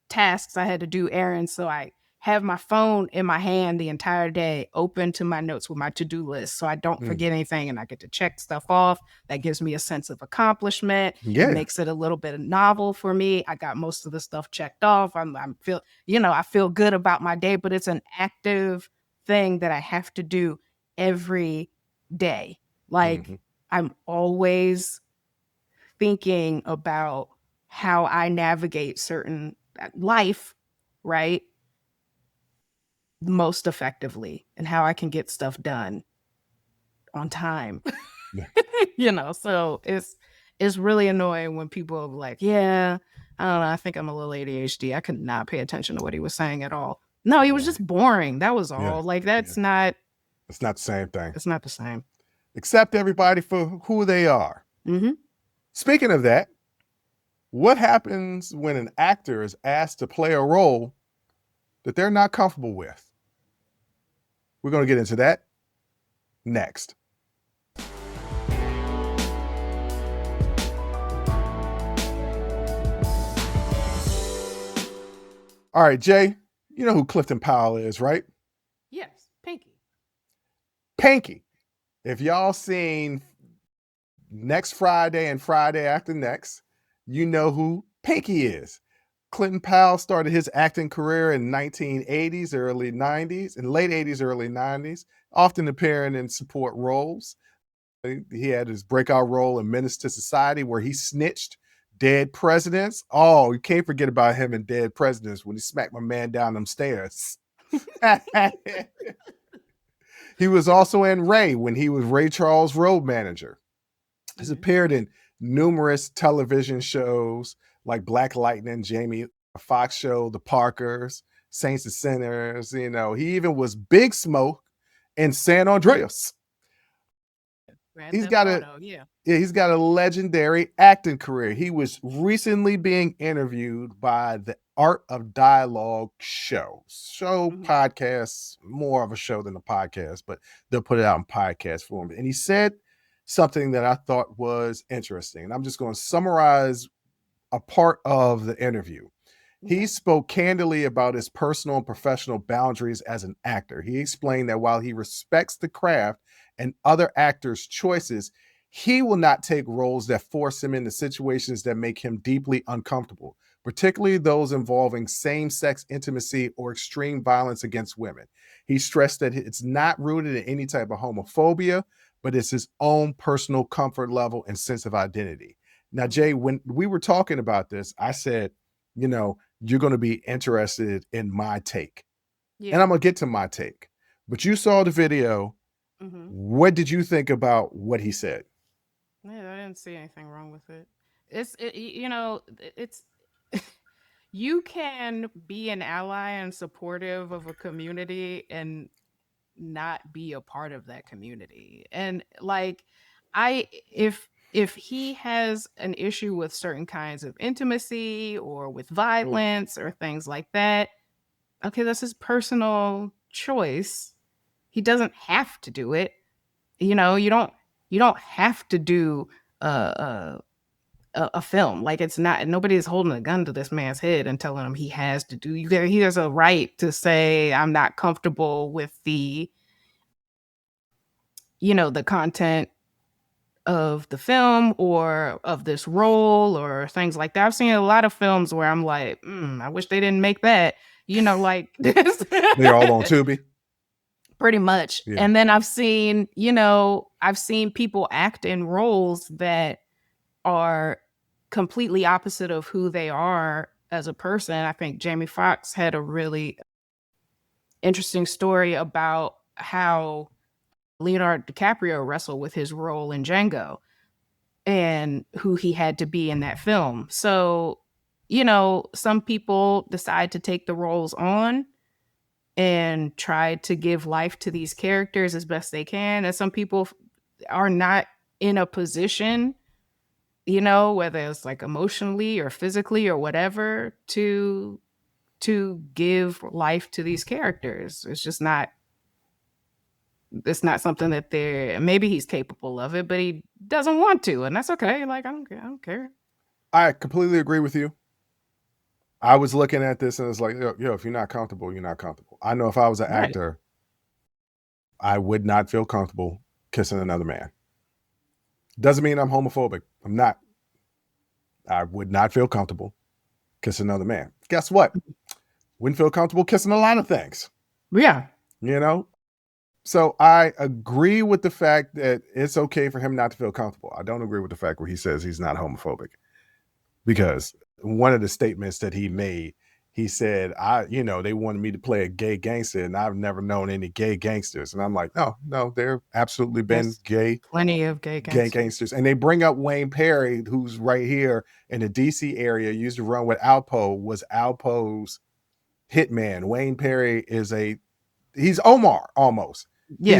tasks I had to do, errands, so I have my phone in my hand the entire day, open to my notes with my to-do list, so I don't forget anything and I get to check stuff off. That gives me a sense of accomplishment. It Yeah. makes it a little bit novel for me. I got most of the stuff checked off. I feel good about my day, but it's an active thing that I have to do every day. Like, I'm always thinking about how I navigate certain life, right? Most effectively and how I can get stuff done on time. So it's really annoying when people are like, yeah, I don't know, I think I'm a little ADHD. I could not pay attention to what he was saying at all. No, he was just boring. That was Yeah. all. Like that's not It's not the same thing. it's not the same. Accept everybody for who they are. Mm-hmm. Speaking of that, what happens when an actor is asked to play a role that they're not comfortable with? We're going to get into that next. All right, Jay, you know who Clifton Powell is, right? Yes, Pinky. Pinky. If y'all seen Next Friday and Friday After Next, you know who Pinky is. Clifton Powell started his acting career in 1980s, early 90s, in late 80s, early 90s, often appearing in support roles. He had his breakout role in Menace to Society where he snitched Dead Presidents. Oh, you can't forget about him in Dead Presidents when he smacked my man down them stairs. He was also in Ray when he was Ray Charles' road manager. He's appeared in numerous television shows like Black Lightning, Jamie Foxx Show, The Parkers, Saints and Sinners. You know, he even was Big Smoke in San Andreas. He's got a legendary acting career. He was recently being interviewed by the Art of Dialogue podcasts, more of a show than a podcast, but they'll put it out in podcast form. And he said something that I thought was interesting. And I'm just going to summarize a part of the interview. He spoke candidly about his personal and professional boundaries as an actor. He explained that while he respects the craft and other actors' choices, he will not take roles that force him into situations that make him deeply uncomfortable, particularly those involving same-sex intimacy or extreme violence against women. He stressed that it's not rooted in any type of homophobia, but it's his own personal comfort level and sense of identity. Now, Jay, when we were talking about this, I said, you're going to be interested in my take. And I'm going to get to my take. But you saw the video. What did you think about what he said? Yeah, I didn't see anything wrong with it. It's you can be an ally and supportive of a community and not be a part of that community. And like if he has an issue with certain kinds of intimacy or with violence or things like that, okay, that's his personal choice. He doesn't have to do it. You don't have to do a film. Like it's not, nobody is holding a gun to this man's head and telling him he has to do. He has a right to say, I'm not comfortable with the content of the film or of this role or things like that. I've seen a lot of films where I'm like, I wish they didn't make that, like this. They're all on Tubi. Pretty much. Yeah. And then I've seen people act in roles that are completely opposite of who they are as a person. I think Jamie Foxx had a really interesting story about how Leonardo DiCaprio wrestled with his role in Django and who he had to be in that film. So, some people decide to take the roles on and try to give life to these characters as best they can. And some people are not in a position, whether it's like emotionally or physically or whatever, to give life to these characters. It's not something that maybe he's capable of it, but he doesn't want to. And that's okay. Like, I don't care. I completely agree with you. I was looking at this and it's like, yo, if you're not comfortable, you're not comfortable. I know if I was an Right. actor, I would not feel comfortable kissing another man. Doesn't mean I'm homophobic. I'm not. I would not feel comfortable kissing another man. Guess what? Wouldn't feel comfortable kissing a lot of things, Yeah. you know? So I agree with the fact that it's okay for him not to feel comfortable. I don't agree with the fact where he says he's not homophobic, because one of the statements that he made, he said, they wanted me to play a gay gangster and I've never known any gay gangsters. And I'm like, no, there absolutely been There's plenty of gay gangsters. gangsters. And they bring up Wayne Perry, who's right here in the DC area, used to run with Alpo, was Alpo's hitman. Wayne Perry he's Omar almost. Yeah.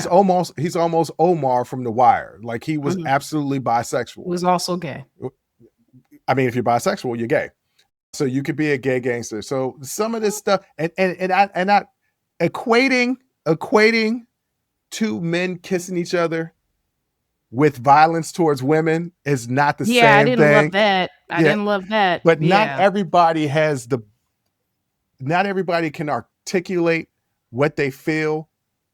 He's almost Omar from The Wire. Like, he was absolutely bisexual. He was also gay. I mean, if you're bisexual, you're gay. So you could be a gay gangster. So some of this stuff, and I equating two men kissing each other with violence towards women is not the same thing. I didn't love that. I didn't love that. But not everybody can articulate what they feel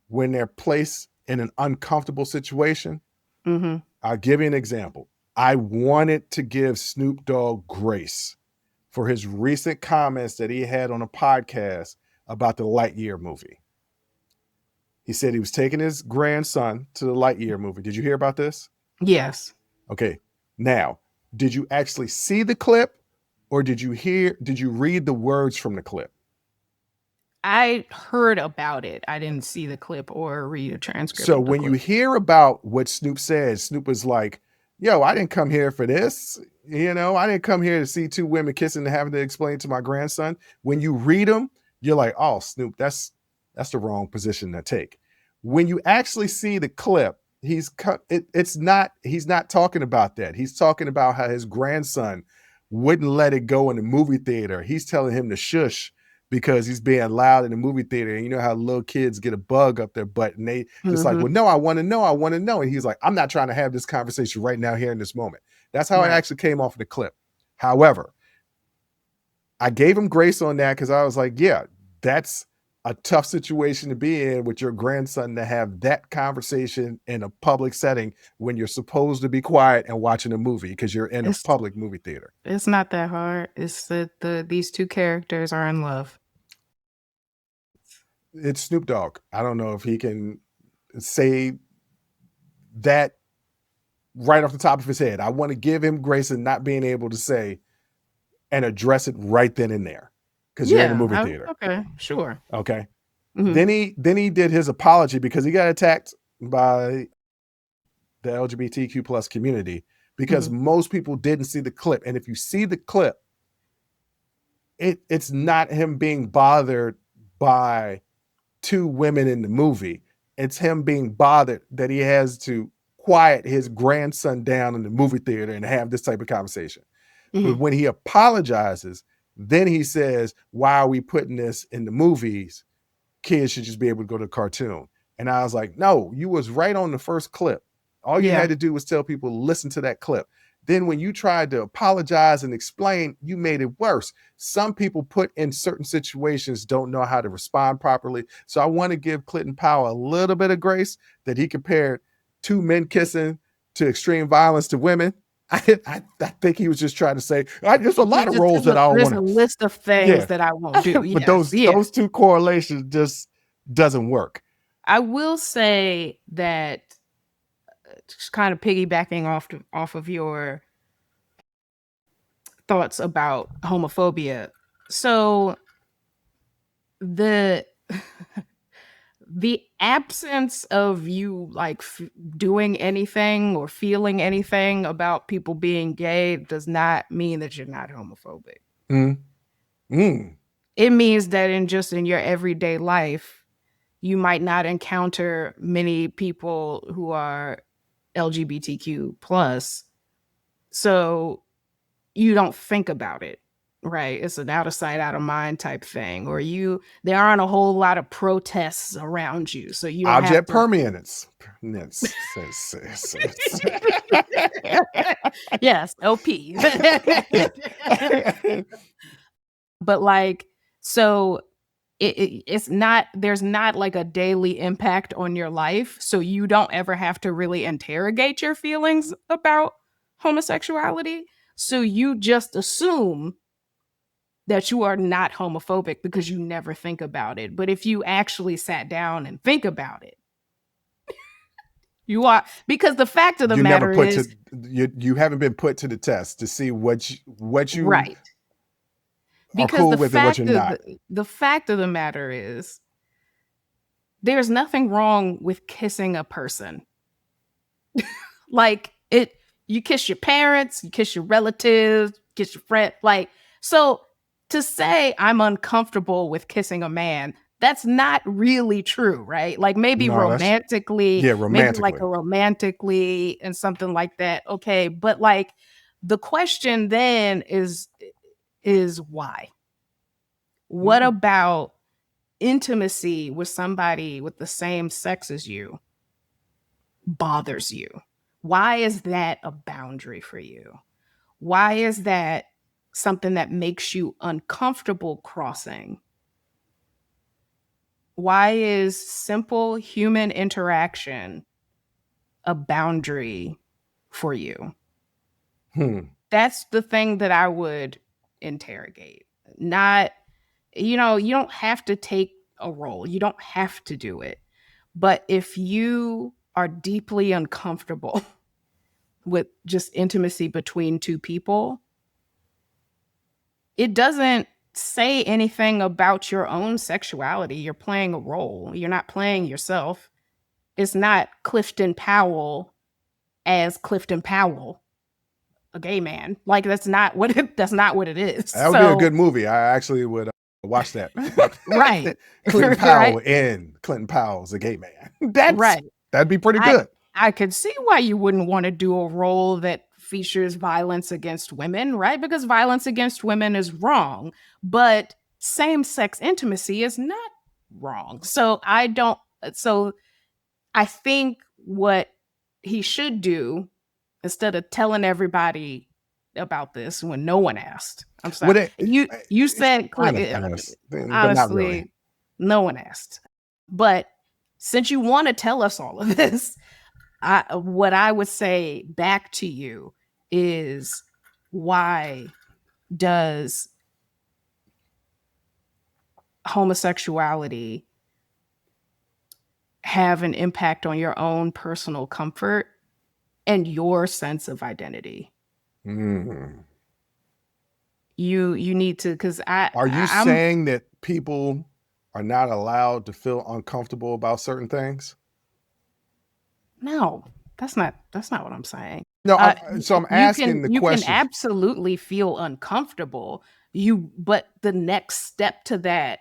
when they're placed in an uncomfortable situation. Mm-hmm. I'll give you an example. I wanted to give Snoop Dogg grace for his recent comments that he had on a podcast about the Lightyear movie. He said he was taking his grandson to the Lightyear movie. Did you hear about this? Yes. Okay. Now, did you actually see the clip, or did you read the words from the clip? I heard about it. I didn't see the clip or read a transcript. So when you hear about what Snoop said, Snoop was like, yo, I didn't come here for this. I didn't come here to see two women kissing and having to explain to my grandson. When you read them, you're like, oh, Snoop, that's the wrong position to take. When you actually see the clip, he's not talking about that. He's talking about how his grandson wouldn't let it go in the movie theater. He's telling him to shush because he's being loud in the movie theater. And you know how little kids get a bug up their butt and they just like, well, no, I want to know. And he's like, I'm not trying to have this conversation right now here in this moment. That's how it actually came off of the clip. However, I gave him grace on that because I was like, yeah, that's a tough situation to be in with your grandson, to have that conversation in a public setting when you're supposed to be quiet and watching a movie because you're in a public movie theater. It's not that hard. It's that these two characters are in love. It's Snoop Dogg. I don't know if he can say that right off the top of his head. I want to give him grace in not being able to say and address it right then and there because you're in a movie theater. Okay, sure. Okay. Mm-hmm. Then he did his apology because he got attacked by the LGBTQ plus community because most people didn't see the clip. And if you see the clip, it's not him being bothered by two women in the movie. It's him being bothered that he has to quiet his grandson down in the movie theater and have this type of conversation. But when he apologizes, then he says, why are we putting this in the movies? Kids should just be able to go to a cartoon. And I was like, no, you was right on the first clip. All you had to do was tell people, listen to that clip. Then when you tried to apologize and explain, you made it worse. Some people put in certain situations don't know how to respond properly. So I want to give Clifton Powell a little bit of grace that he compared two men kissing to extreme violence to women. I think he was just trying to say, there's a lot of roles that I want. There's a list of things that I won't do. But those two correlations just doesn't work. I will say that, just kind of piggybacking off of your thoughts about homophobia. So the absence of you like doing anything or feeling anything about people being gay does not mean that you're not homophobic. It means that in your everyday life, you might not encounter many people who are LGBTQ plus, so you don't think about it, right? It's an out of sight, out of mind type thing. Or there aren't a whole lot of protests around you, so you don't object have permanence. Yes, LP. But like, so it's not, there's not like a daily impact on your life. So you don't ever have to really interrogate your feelings about homosexuality. So you just assume that you are not homophobic because you never think about it. But if you actually sat down and think about it, you are, because the fact of the You never matter put is, to you haven't been put to the test to see what you right. are Because cool with and what you're not. the fact of the matter is, there's nothing wrong with kissing a person. Like it, you kiss your parents, you kiss your relatives, kiss your friend. Like, so to say I'm uncomfortable with kissing a man, that's not really true, right? Like maybe No, that's romantically, yeah, maybe like romantically. a romantically and something like that. Okay. But like the question then is why? What Mm, about intimacy with somebody with the same sex as you bothers you? Why is that a boundary for you? Why is that something that makes you uncomfortable crossing? Why is simple human interaction a boundary for you? hmm. That's the thing that I would interrogate. Not, you know, you don't have to take a role, you don't have to do it. But if you are deeply uncomfortable with just intimacy between two people, it doesn't say anything about your own sexuality. You're playing a role. You're not playing yourself. It's not Clifton Powell as Clifton Powell, a gay man. Like that's not what it is. That would be a So good movie. I actually would watch that. right. Clinton Right. Powell in Clinton Powell's a gay man. Right. That'd be pretty I good. I could see why you wouldn't want to do a role that features violence against women, right? Because violence against women is wrong, but same-sex intimacy is not wrong. So I think what he should do, instead of telling everybody about this when no one asked. I'm sorry. Would it, You said kind of ass, but not really. honestly, no one asked. But since you want to tell us all of this, what I would say back to you is, why does homosexuality have an impact on your own personal comfort and your sense of identity? Mm. You need to, because Are you I'm saying that people are not allowed to feel uncomfortable about certain things? no, that's not what I'm saying. No, so I'm asking the You can question. absolutely feel uncomfortable. But the next step to that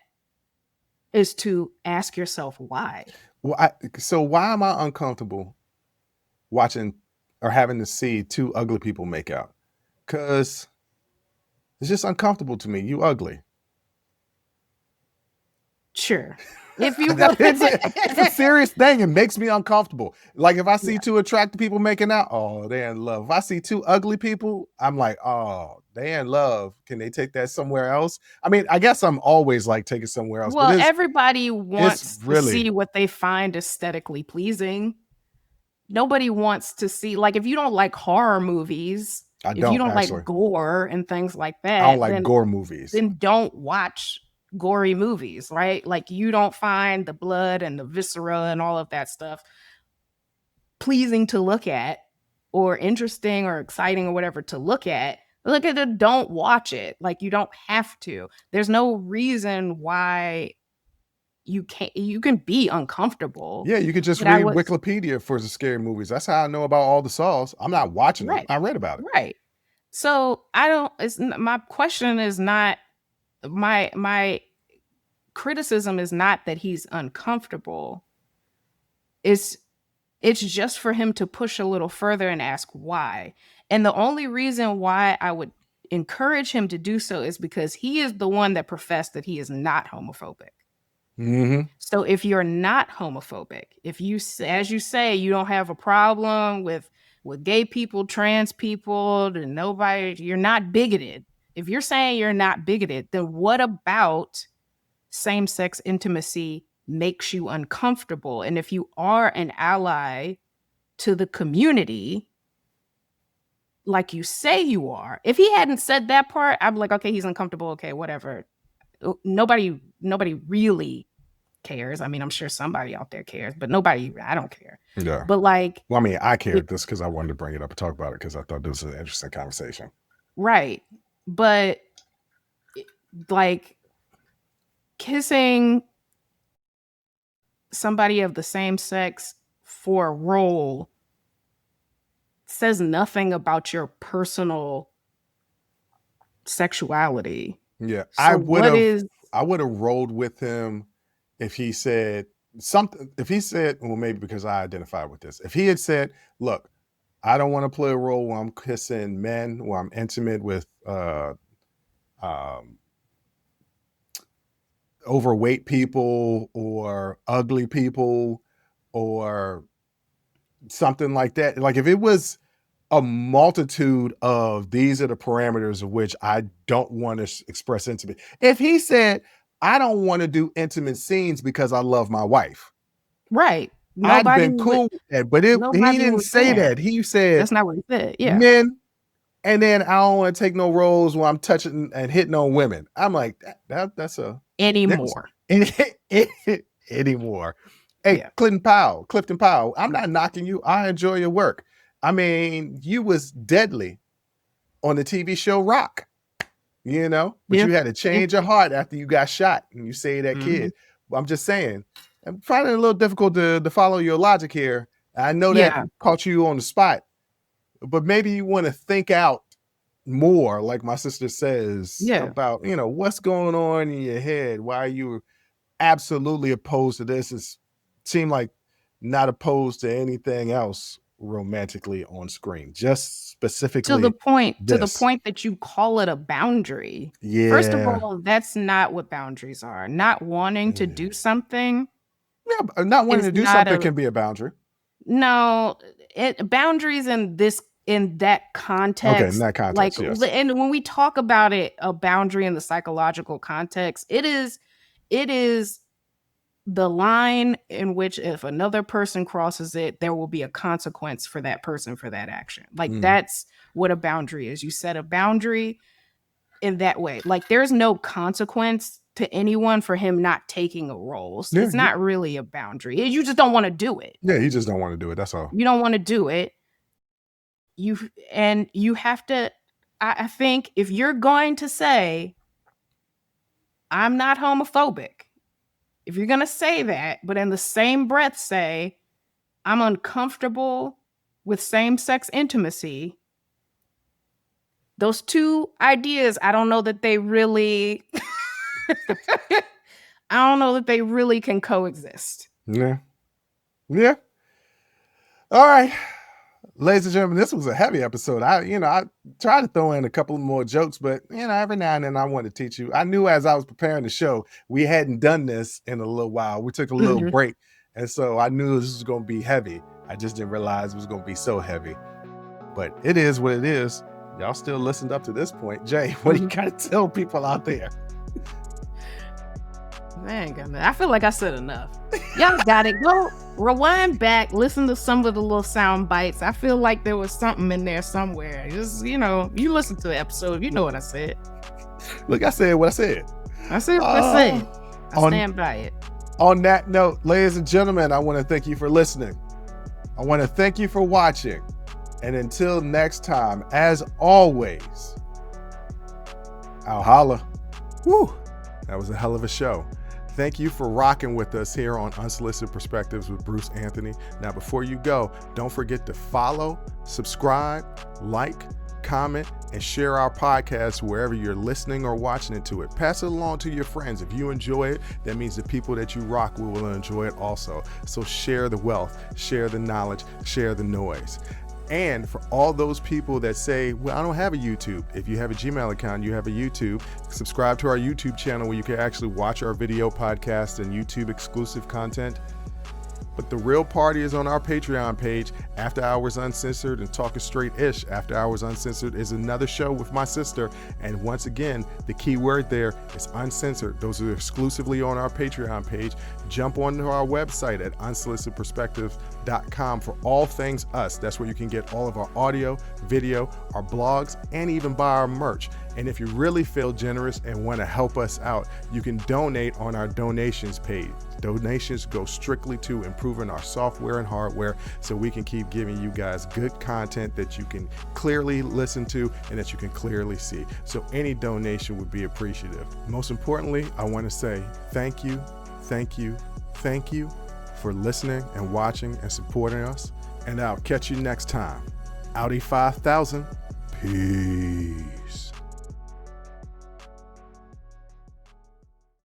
is to ask yourself why. So why am I uncomfortable watching or having to see two ugly people make out? Because it's just uncomfortable to me. You ugly. Sure. If you go It's a serious thing. It makes me uncomfortable. Like if I see yeah. two attractive people making out, oh, they're in love. If I see two ugly people, I'm like, oh, they're in love. Can they take that somewhere else? I mean, I guess I'm always like taking somewhere else, but Well, everybody it's wants to see really, what they find aesthetically pleasing. Nobody wants to see, like, if you don't like horror movies, I if you don't don't like actually. gore and things like I don't that, like gore movies. then don't watch gory movies, right? Like you don't find the blood and the viscera and all of that stuff pleasing to look at or interesting or exciting or whatever to look at it, don't watch it. Like you don't have to. There's no reason why you can be uncomfortable. Yeah, you could just But I read was Wikipedia for the scary movies. That's how I know about all the Saws. I'm not watching them. right, I read about it. right. So I don't. My question is not my criticism is not that he's uncomfortable. It's It's just for him to push a little further and ask why. And the only reason why I would encourage him to do so is because he is the one that professed that he is not homophobic. Mm-hmm. So if you're not homophobic, if you, as you say, you don't have a problem with with gay people, trans people, and nobody, you're not bigoted. If you're saying you're not bigoted, then what about same-sex intimacy makes you uncomfortable? And if you are an ally to the community, like you say you are, if he hadn't said that part, I'd be like, okay, he's uncomfortable. Okay, whatever. Nobody really cares. I mean, I'm sure somebody out there cares, but nobody, I don't care. Yeah. But like, well, I mean, I cared this because I wanted to bring it up and talk about it because I thought this was an interesting conversation. Right. But like kissing somebody of the same sex for a role says nothing about your personal sexuality. Yeah. So I would have rolled with him if he said something, well, maybe because I identify with this. If he had said, look, I don't want to play a role where I'm kissing men, where I'm intimate with overweight people or ugly people or something like that. Like if it was a multitude of these are the parameters of which I don't want to express intimate. If he said, I don't want to do intimate scenes because I love my wife. Right. I'd been cool with that, but he didn't say that. He said, that's not what he said. Yeah. Men, and then I don't want to take no roles where I'm touching and hitting on women. I'm like, that's a anymore. Anymore. Hey, yeah. Clifton Powell. I'm not knocking you. I enjoy your work. I mean, you was deadly on the TV show Rock, but you had to change your heart after you got shot and you saved that kid. I'm just saying, I'm finding it a little difficult to follow your logic here. I know that caught you on the spot, but maybe you want to think out more, like my sister says, about, what's going on in your head. Why are you absolutely opposed to this? It seemed like not opposed to anything else romantically on screen, just specifically to the point that you call it a boundary. Yeah. First of all, that's not what boundaries are. Not wanting to do something. Yeah, not wanting to do something can be a boundary. No, boundaries in that context. Okay, in that context, yes. And when we talk about it, a boundary in the psychological context, it is the line in which if another person crosses it, there will be a consequence for that person for that action. Like that's what a boundary is. You set a boundary in that way. Like there's no consequence to anyone for him not taking a role. So it's not really a boundary. You just don't want to do it. Yeah, you just don't want to do it. That's all. You don't want to do it. You have to, I think if you're going to say, I'm not homophobic, if you're going to say that, but in the same breath say, I'm uncomfortable with same-sex intimacy, those two ideas, I don't know that they really can coexist. Yeah. All right. Ladies and gentlemen, this was a heavy episode. I tried to throw in a couple more jokes, but every now and then I want to teach you. I knew as I was preparing the show, we hadn't done this in a little while. We took a little break. And so I knew this was going to be heavy. I just didn't realize it was going to be so heavy. But it is what it is. Y'all still listened up to this point. Jay, what do you got to tell people out there? Man, I feel like I said enough. Y'all got it. Go rewind back, listen to some of the little sound bites. I feel like there was something in there somewhere. Just, you listen to the episode. You know what I said. Look, I said what I said. I said what I said. I stand by it. On that note, ladies and gentlemen, I want to thank you for listening. I want to thank you for watching. And until next time, as always, I'll holla. Woo! That was a hell of a show. Thank you for rocking with us here on Unsolicited Perspectives with Bruce Anthony. Now, before you go, don't forget to follow, subscribe, like, comment, and share our podcast wherever you're listening or watching it to it. Pass it along to your friends. If you enjoy it, that means the people that you rock will enjoy it also. So share the wealth, share the knowledge, share the noise. And for all those people that say, well, I don't have a YouTube. If you have a Gmail account, you have a YouTube, subscribe to our YouTube channel where you can actually watch our video podcast and YouTube exclusive content. But the real party is on our Patreon page, After Hours Uncensored and Talking Straight-ish. After Hours Uncensored is another show with my sister. And once again, the key word there is uncensored. Those are exclusively on our Patreon page. Jump onto our website at unsolicitedperspectives.com for all things us. That's where you can get all of our audio, video, our blogs, and even buy our merch. And if you really feel generous and want to help us out, you can donate on our donations page. Donations go strictly to improving our software and hardware so we can keep giving you guys good content that you can clearly listen to and that you can clearly see. So any donation would be appreciative. Most importantly, I want to say thank you for listening and watching and supporting us. And I'll catch you next time. Audi 5000. Peace.